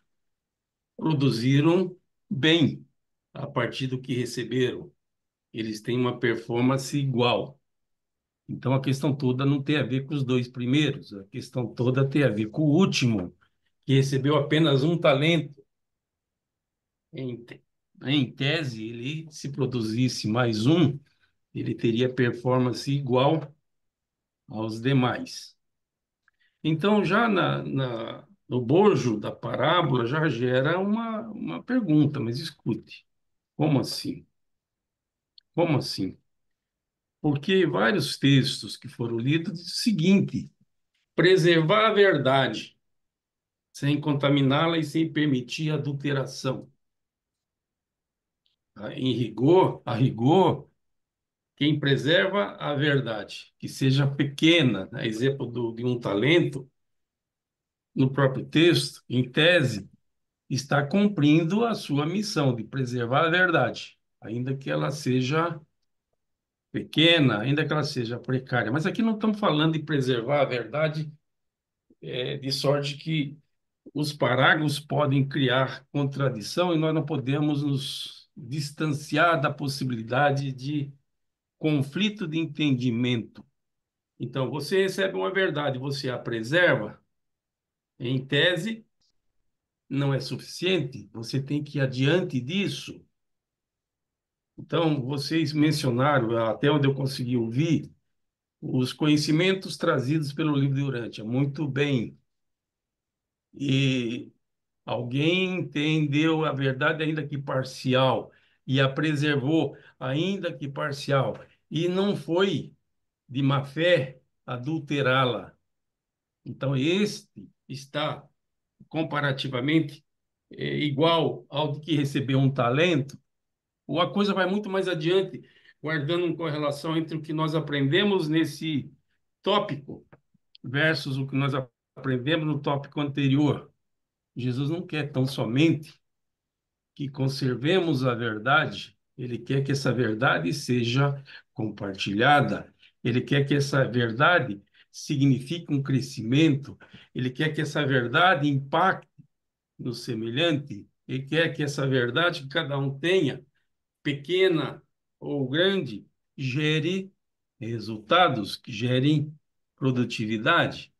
produziram bem a partir do que receberam. Eles têm uma performance igual. Então, a questão toda não tem a ver com os 2 primeiros, a questão toda tem a ver com o último, que recebeu apenas 1 talento. Em tese, ele, se produzisse mais um, ele teria performance igual aos demais. Então, já no bojo da parábola, já gera uma pergunta, mas escute, como assim? Como assim? Porque vários textos que foram lidos dizem o seguinte: preservar a verdade, sem contaminá-la e sem permitir adulteração. A rigor, quem preserva a verdade, que seja pequena, a exemplo de um talento, no próprio texto, em tese, está cumprindo a sua missão de preservar a verdade, ainda que ela seja pequena, ainda que ela seja precária. Mas aqui não estamos falando de preservar a verdade, de sorte que os parágrafos podem criar contradição e nós não podemos nos distanciar da possibilidade de conflito de entendimento. Então, você recebe uma verdade, você a preserva, em tese, não é suficiente, você tem que ir adiante disso. Então, vocês mencionaram, até onde eu consegui ouvir, os conhecimentos trazidos pelo livro de Urântia. Muito bem. E alguém entendeu a verdade, ainda que parcial, e a preservou, ainda que parcial, e não foi de má fé adulterá-la. Então, este está comparativamente igual ao de que recebeu um talento, ou a coisa vai muito mais adiante, guardando uma correlação entre o que nós aprendemos nesse tópico versus o que nós aprendemos no tópico anterior. Jesus não quer tão somente que conservemos a verdade, ele quer que essa verdade seja compartilhada, ele quer que essa verdade signifique um crescimento, ele quer que essa verdade impacte no semelhante, ele quer que essa verdade que cada um tenha, pequena ou grande, gere resultados, que gerem produtividade.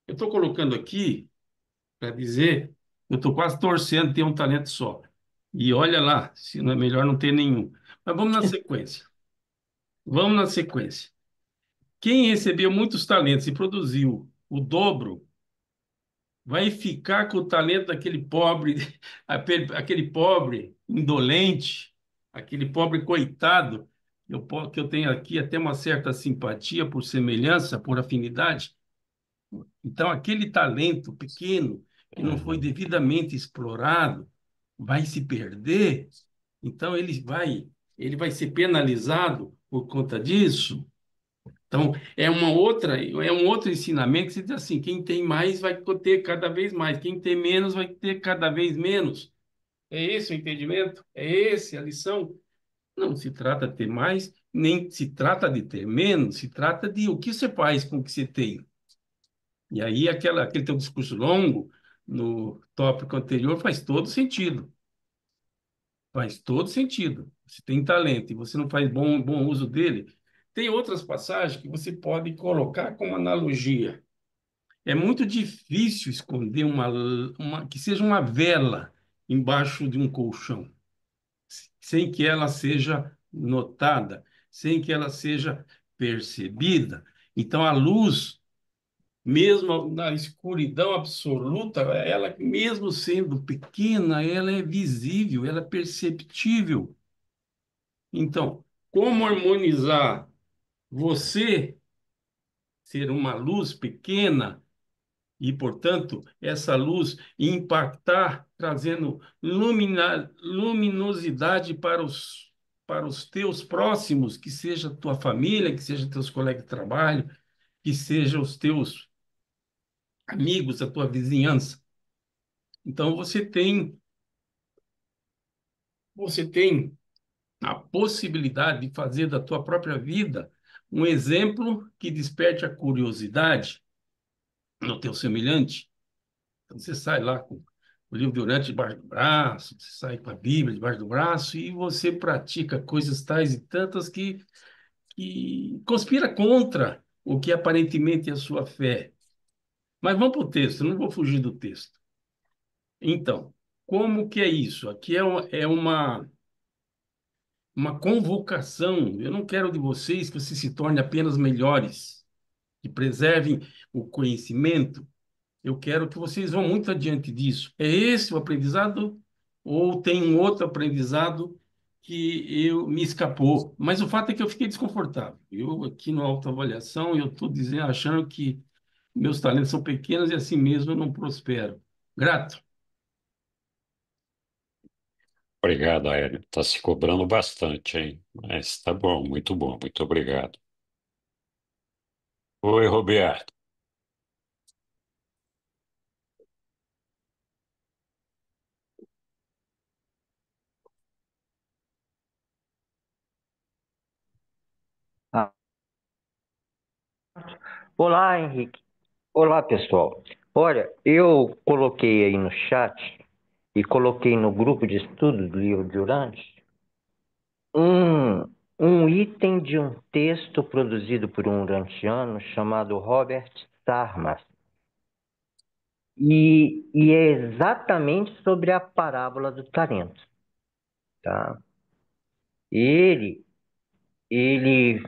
Eu estou colocando aqui para dizer, eu estou quase torcendo ter um talento só. E olha lá, se não é melhor não ter nenhum. Mas vamos na sequência. Vamos na sequência. Quem recebeu muitos talentos e produziu o dobro, vai ficar com o talento daquele pobre, aquele pobre indolente, aquele pobre coitado, que eu tenho aqui até uma certa simpatia por semelhança, por afinidade. Então, aquele talento pequeno que não foi devidamente explorado vai se perder. Então, ele vai ser penalizado por conta disso. Então, é um outro ensinamento que se diz assim, quem tem mais vai ter cada vez mais, quem tem menos vai ter cada vez menos. É esse o entendimento? É esse a lição? Não se trata de ter mais, nem se trata de ter menos, se trata de o que você faz com o que você tem. E aí, aquele teu discurso longo no tópico anterior faz todo sentido. Faz todo sentido. Você tem talento e você não faz bom uso dele. Tem outras passagens que você pode colocar como analogia. É muito difícil esconder que seja uma vela embaixo de um colchão, sem que ela seja notada, sem que ela seja percebida. Então, a luz, mesmo na escuridão absoluta, ela, mesmo sendo pequena, ela é visível, ela é perceptível. Então, como harmonizar você ser uma luz pequena e, portanto, essa luz impactar, trazendo luminosidade para os teus próximos, que seja a tua família, que seja teus colegas de trabalho, que seja os teus amigos, a tua vizinhança. Então, você tem a possibilidade de fazer da tua própria vida um exemplo que desperte a curiosidade no teu semelhante. Então, você sai lá com o livro de Urântia debaixo do braço, você sai com a Bíblia debaixo do braço e você pratica coisas tais e tantas que conspira contra o que aparentemente é a sua fé. Mas vamos para o texto, não vou fugir do texto. Então, como que é isso? Aqui é uma convocação. Eu não quero de vocês que vocês se tornem apenas melhores, que preservem o conhecimento. Eu quero que vocês vão muito adiante disso. É esse o aprendizado ou tem um outro aprendizado que me escapou? Mas o fato é que eu fiquei desconfortável. Eu aqui no autoavaliação, eu estou dizendo, achando que meus talentos são pequenos e assim mesmo eu não prospero. Grato.
Obrigado, Aélio. Está se cobrando bastante, hein? Mas tá bom, muito obrigado. Oi, Roberto.
Ah, olá, Henrique. Olá, pessoal. Olha, eu coloquei aí no chat e coloquei no grupo de estudo do livro de Urântia um, um item de um texto produzido por um urantiano chamado Robert Starmar. E é exatamente sobre a parábola do talento, tá? Ele, ele,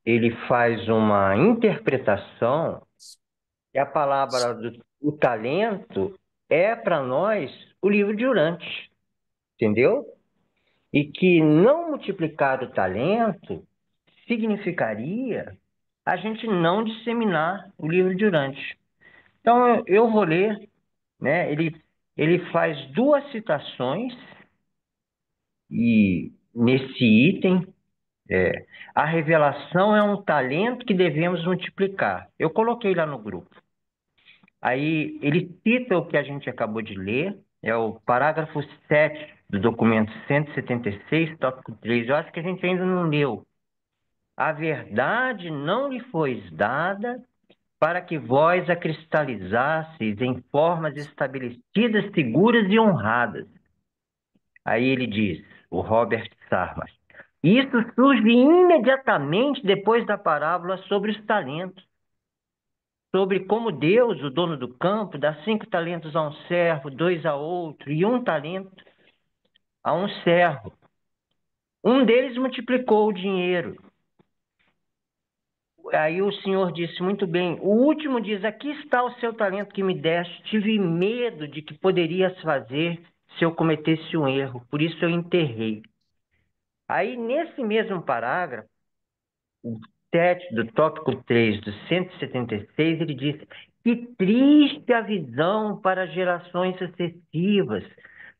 ele faz uma interpretação que a palavra o talento é para nós o livro de Urântia, entendeu? E que não multiplicar o talento significaria a gente não disseminar o livro de Urântia. Então eu vou ler, né? Ele faz duas citações e nesse item a revelação é um talento que devemos multiplicar. Eu coloquei lá no grupo. Aí ele cita o que a gente acabou de ler, é o parágrafo 7 do documento 176, tópico 3. Eu acho que a gente ainda não leu. A verdade não lhe foi dada para que vós a cristalizasseis em formas estabelecidas, seguras e honradas. Aí ele diz, o Robert Sarmas, isso surge imediatamente depois da parábola sobre os talentos, sobre como Deus, o dono do campo, dá 5 talentos a um servo, 2 a outro e 1 talento a um servo. Um deles multiplicou o dinheiro. Aí o Senhor disse muito bem. O último diz: aqui está o seu talento que me deste. Tive medo de que poderias fazer se eu cometesse um erro, por isso eu enterrei. Aí, nesse mesmo parágrafo, o 7 do tópico 3 do 176, ele diz: que triste a visão para gerações sucessivas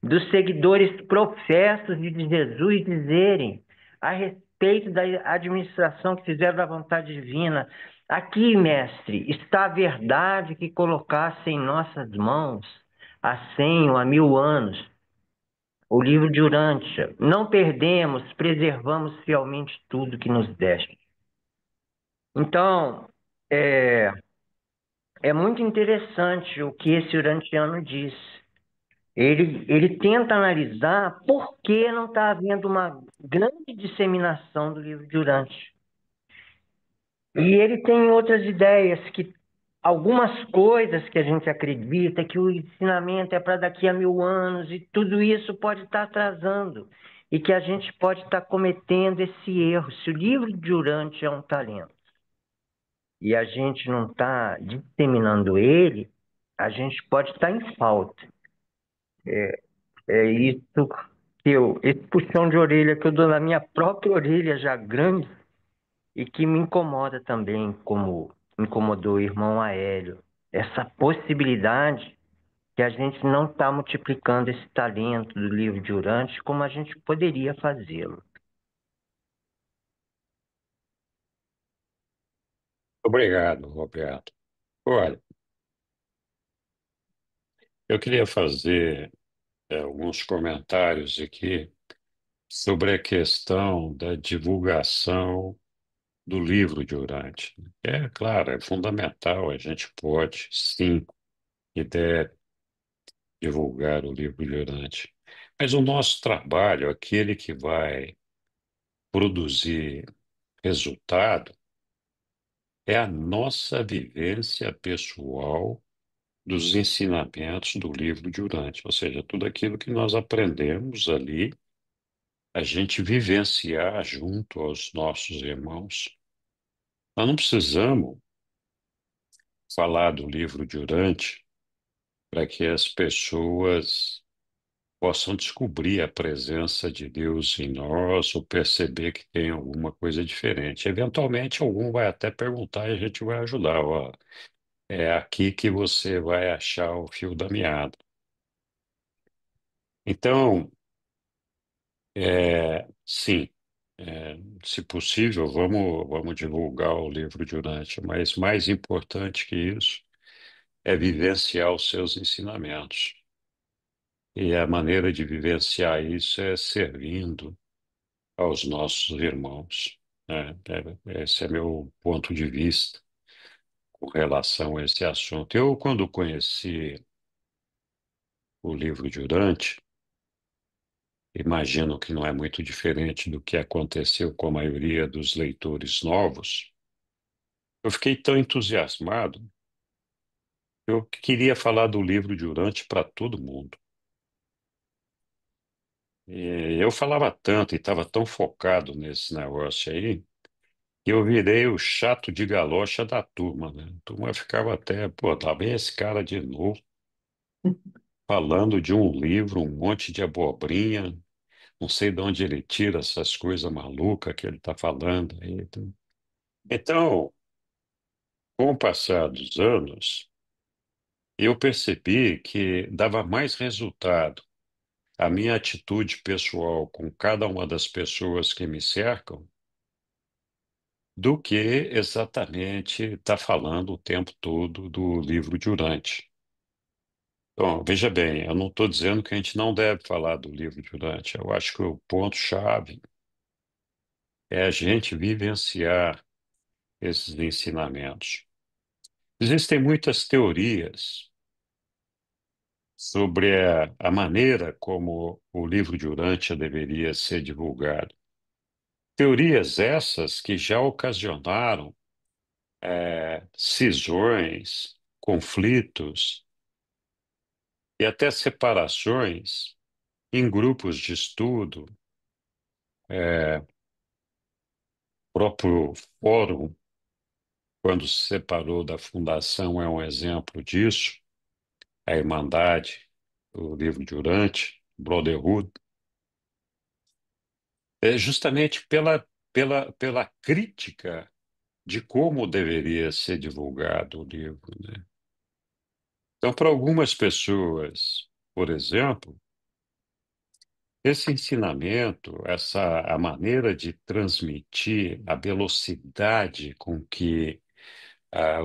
dos seguidores professos de Jesus dizerem a respeito da administração que fizeram da vontade divina. Aqui, mestre, está a verdade que colocasse em nossas mãos há 100 ou há 1000 anos. O livro de Urântia. Não perdemos, preservamos fielmente tudo que nos deste. Então, é, é muito interessante o que esse urantiano diz. Ele tenta analisar por que não está havendo uma grande disseminação do livro de Urântia. E ele tem outras ideias, que algumas coisas que a gente acredita, que o ensinamento é para daqui a 1000 anos, e tudo isso pode estar atrasando, e que a gente pode estar cometendo esse erro. Se o livro de Urântia é um talento, e a gente não está disseminando ele, a gente pode estar em falta. É isso esse puxão de orelha que eu dou na minha própria orelha já grande e que me incomoda também, como incomodou o irmão Aélio. Essa possibilidade que a gente não está multiplicando esse talento do livro de Urântia como a gente poderia fazê-lo.
Obrigado, Roberto. Olha, eu queria fazer alguns comentários aqui sobre a questão da divulgação do livro de Urântia. É claro, é fundamental, a gente pode, sim, e deve divulgar o livro de Urântia. Mas o nosso trabalho, aquele que vai produzir resultado, é a nossa vivência pessoal dos ensinamentos do livro de Urântia, ou seja, tudo aquilo que nós aprendemos ali, a gente vivenciar junto aos nossos irmãos. Nós não precisamos falar do livro de Urântia para que as pessoas possam descobrir a presença de Deus em nós ou perceber que tem alguma coisa diferente. Eventualmente, algum vai até perguntar e a gente vai ajudar. Ó, é aqui que você vai achar o fio da meada. Então, sim, se possível, vamos divulgar o livro de Urântia, mas mais importante que isso é vivenciar os seus ensinamentos. E a maneira de vivenciar isso é servindo aos nossos irmãos, né? Esse é meu ponto de vista com relação a esse assunto. Eu, quando conheci o livro de Urântia, imagino que não é muito diferente do que aconteceu com a maioria dos leitores novos. Eu fiquei tão entusiasmado, eu queria falar do livro de Urântia para todo mundo. E eu falava tanto e estava tão focado nesse negócio aí, que eu virei o chato de galocha da turma, né? A turma ficava até, pô, tá bem esse cara de novo, falando de um livro, um monte de abobrinha, não sei de onde ele tira essas coisas malucas que ele está falando aí. Então, com o passar dos anos, eu percebi que dava mais resultado a minha atitude pessoal com cada uma das pessoas que me cercam do que exatamente estar falando o tempo todo do livro de Urântia. Bom, veja bem, eu não estou dizendo que a gente não deve falar do livro de Urântia. Eu acho que o ponto-chave é a gente vivenciar esses ensinamentos. Existem muitas teorias sobre a maneira como o livro de Urântia deveria ser divulgado. Teorias essas que já ocasionaram cisões, conflitos e até separações em grupos de estudo. O próprio fórum, quando se separou da fundação, é um exemplo disso. A Irmandade, o livro de Urântia, Brotherhood, é justamente pela crítica de como deveria ser divulgado o livro, né? Então, para algumas pessoas, por exemplo, esse ensinamento, a maneira de transmitir, a velocidade com que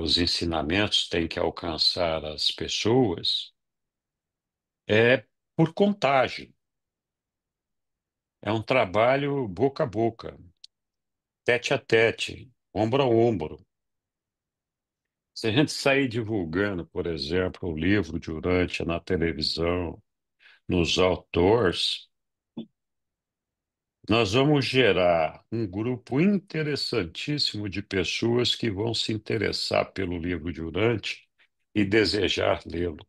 os ensinamentos têm que alcançar as pessoas é por contágio. É um trabalho boca a boca, tete a tete, ombro a ombro. Se a gente sair divulgando, por exemplo, o livro de Urântia na televisão, nos outdoors, nós vamos gerar um grupo interessantíssimo de pessoas que vão se interessar pelo livro de Urântia e desejar lê-lo.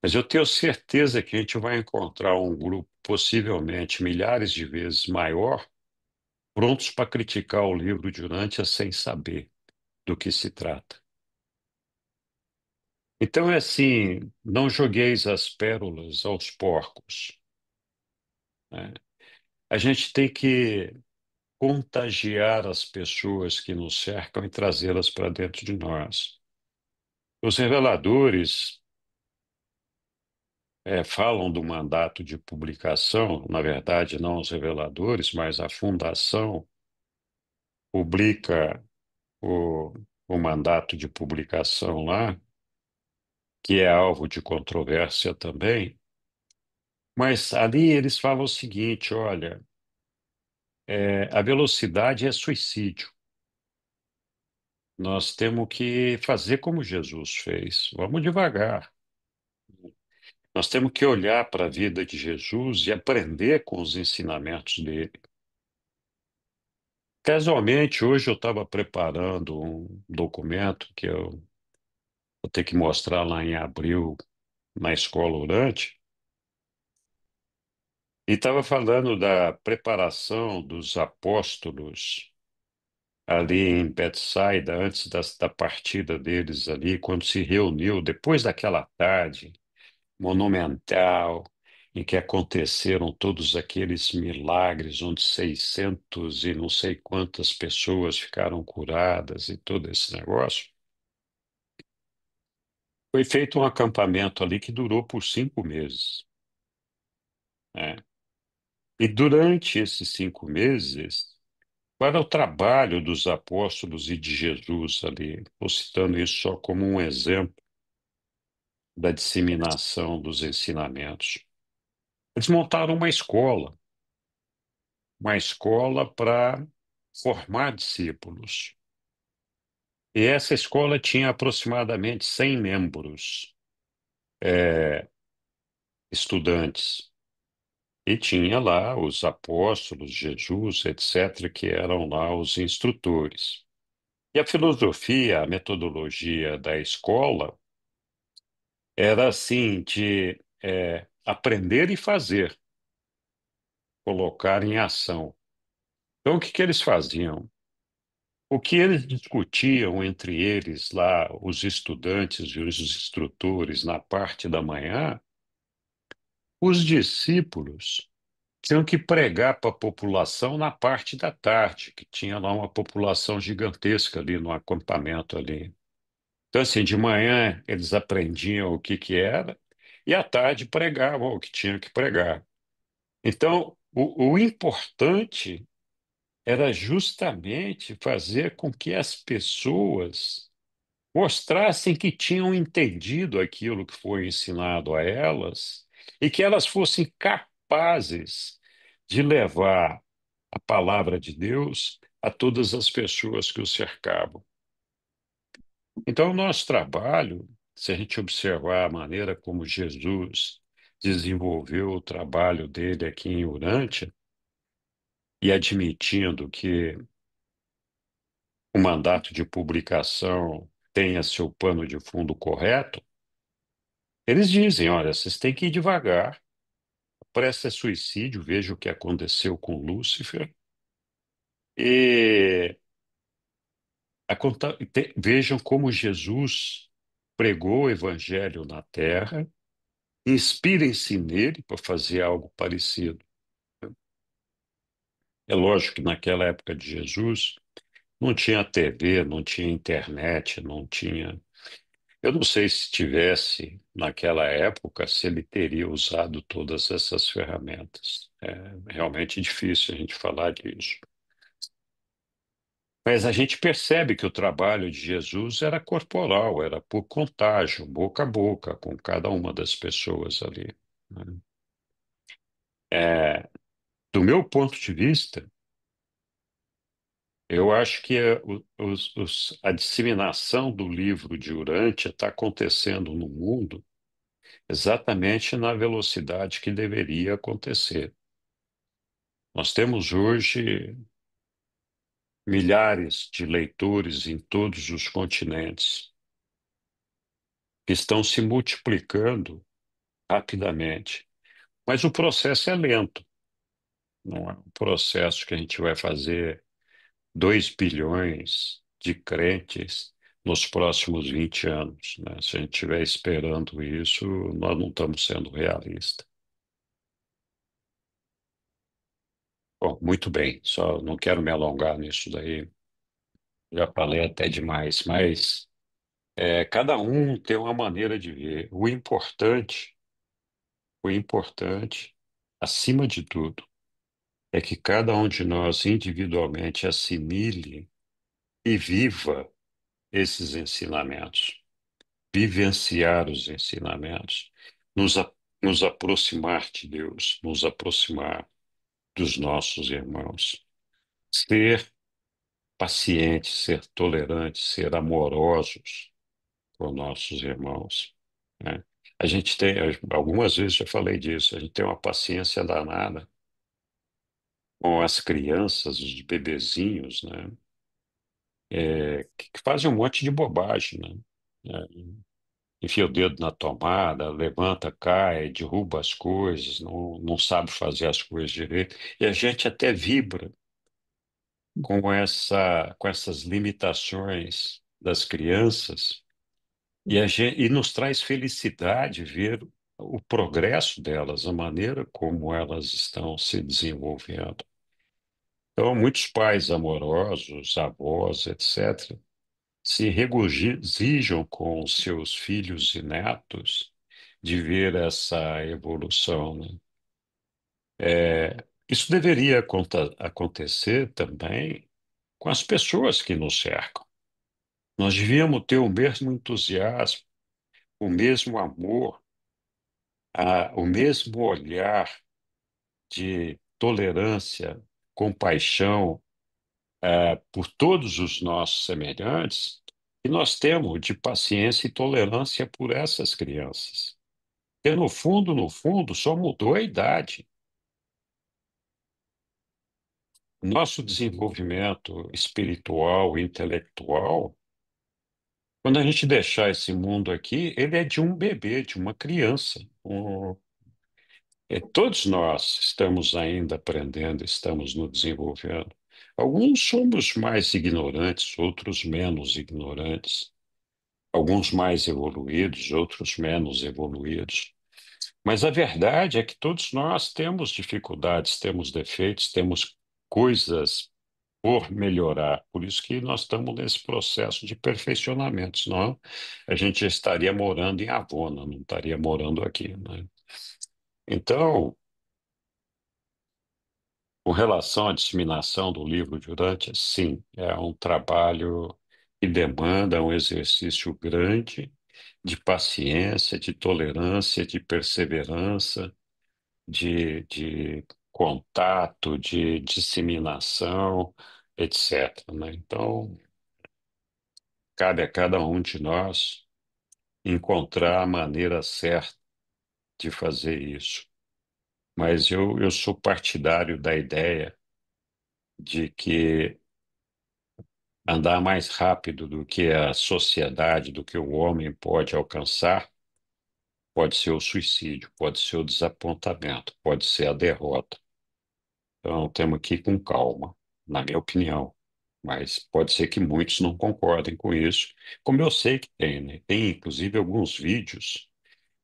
Mas eu tenho certeza que a gente vai encontrar um grupo, possivelmente milhares de vezes maior, prontos para criticar o livro de Urântia sem saber do que se trata. Então é assim, não jogueis as pérolas aos porcos, né? A gente tem que contagiar as pessoas que nos cercam e trazê-las para dentro de nós. Os reveladores falam do mandato de publicação, na verdade, não os reveladores, mas a fundação publica o, o mandato de publicação lá, que é alvo de controvérsia também, mas ali eles falam o seguinte: olha, a velocidade é suicídio. Nós temos que fazer como Jesus fez. Vamos devagar. Nós temos que olhar para a vida de Jesus e aprender com os ensinamentos dele. Casualmente, hoje eu estava preparando um documento que eu vou ter que mostrar lá em abril na escola Urante, e estava falando da preparação dos apóstolos ali em Betsaida, antes da partida deles ali, quando se reuniu, depois daquela tarde monumental, em que aconteceram todos aqueles milagres, onde 600 e não sei quantas pessoas ficaram curadas e todo esse negócio. Foi feito um acampamento ali que durou por 5 meses, né? E durante esses 5 meses, qual era o trabalho dos apóstolos e de Jesus ali? Estou citando isso só como um exemplo da disseminação dos ensinamentos. Eles montaram uma escola para formar discípulos. E essa escola tinha aproximadamente 100 membros, estudantes. E tinha lá os apóstolos, Jesus, etc., que eram lá os instrutores. E a filosofia, a metodologia da escola era assim, de aprender e fazer, colocar em ação. Então, o que que eles faziam? O que eles discutiam entre eles lá, os estudantes e os instrutores, na parte da manhã, os discípulos tinham que pregar para a população na parte da tarde, que tinha lá uma população gigantesca ali no acampamento ali. Então, assim, de manhã eles aprendiam o que que era, e à tarde pregavam o que tinham que pregar. Então, o importante era justamente fazer com que as pessoas mostrassem que tinham entendido aquilo que foi ensinado a elas e que elas fossem capazes de levar a palavra de Deus a todas as pessoas que o cercavam. Então, o nosso trabalho, se a gente observar a maneira como Jesus desenvolveu o trabalho dele aqui em Urântia, e admitindo que o mandato de publicação tenha seu pano de fundo correto, eles dizem: olha, vocês têm que ir devagar, presta suicídio, veja o que aconteceu com Lúcifer, e vejam como Jesus pregou o evangelho na terra, inspirem-se nele para fazer algo parecido. É lógico que naquela época de Jesus não tinha TV, não tinha internet, não tinha. Eu não sei se tivesse naquela época, se ele teria usado todas essas ferramentas. É realmente difícil a gente falar disso. Mas a gente percebe que o trabalho de Jesus era corporal, era por contágio, boca a boca, com cada uma das pessoas ali, né? É, do meu ponto de vista, eu acho que a disseminação do livro de Urântia está acontecendo no mundo exatamente na velocidade que deveria acontecer. Nós temos hoje milhares de leitores em todos os continentes que estão se multiplicando rapidamente. Mas o processo é lento, não é um processo que a gente vai fazer 2 bilhões de crentes nos próximos 20 anos, né? Se a gente estiver esperando isso, nós não estamos sendo realistas. Bom, muito bem, só não quero me alongar nisso daí, já falei até demais, mas cada um tem uma maneira de ver. O importante, acima de tudo, é que cada um de nós individualmente assimile e viva esses ensinamentos, vivenciar os ensinamentos, nos, a- nos aproximar de Deus, nos aproximar dos nossos irmãos, ser pacientes, ser tolerantes, ser amorosos com nossos irmãos, né? A gente tem, algumas vezes já falei disso, a gente tem uma paciência danada com as crianças, os bebezinhos, né? Que fazem um monte de bobagem, né? enfia o dedo na tomada, levanta, cai, derruba as coisas, não sabe fazer as coisas direito. E a gente até vibra com essas limitações das crianças e nos traz felicidade ver o progresso delas, a maneira como elas estão se desenvolvendo. Então, muitos pais amorosos, avós, etc., se regozijam com seus filhos e netos de ver essa evolução, né? Isso deveria acontecer também com as pessoas que nos cercam. Nós devíamos ter o mesmo entusiasmo, o mesmo amor, o mesmo olhar de tolerância, compaixão, por todos os nossos semelhantes, que nós temos de paciência e tolerância por essas crianças. Porque no fundo, só mudou a idade. Nosso desenvolvimento espiritual e intelectual, quando a gente deixar esse mundo aqui, ele é de um bebê, de uma criança. Todos nós estamos ainda aprendendo, estamos nos desenvolvendo. Alguns somos mais ignorantes, outros menos ignorantes. Alguns mais evoluídos, outros menos evoluídos. Mas a verdade é que todos nós temos dificuldades, temos defeitos, temos coisas por melhorar. Por isso que nós estamos nesse processo de perfeccionamento, senão a gente já estaria morando em Avona, não estaria morando aqui, né? Então, com relação à disseminação do livro de Urântia, sim, é um trabalho que demanda um exercício grande de paciência, de tolerância, de perseverança, de contato, de disseminação, etc., né? Então, cabe a cada um de nós encontrar a maneira certa de fazer isso. Mas eu sou partidário da ideia de que andar mais rápido do que a sociedade, do que o homem pode alcançar, pode ser o suicídio, pode ser o desapontamento, pode ser a derrota. Então, temos que ir com calma, na minha opinião. Mas pode ser que muitos não concordem com isso, como eu sei que tem, né? Tem, inclusive, alguns vídeos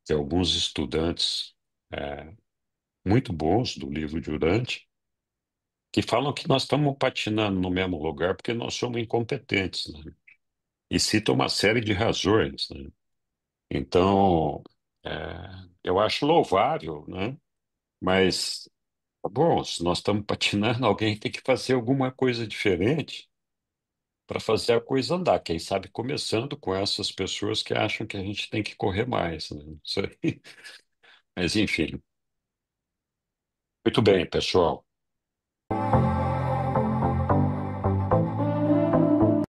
de alguns estudantes é, muito bons do livro de Urântia, que falam que nós estamos patinando no mesmo lugar porque nós somos incompetentes, né? E citam uma série de razões, né? Então, é, eu acho louvável, né? Mas, tá bom, se nós estamos patinando, alguém tem que fazer alguma coisa diferente para fazer a coisa andar. Quem sabe começando com essas pessoas que acham que a gente tem que correr mais, né? Isso aí. Mas, enfim. Muito bem, pessoal.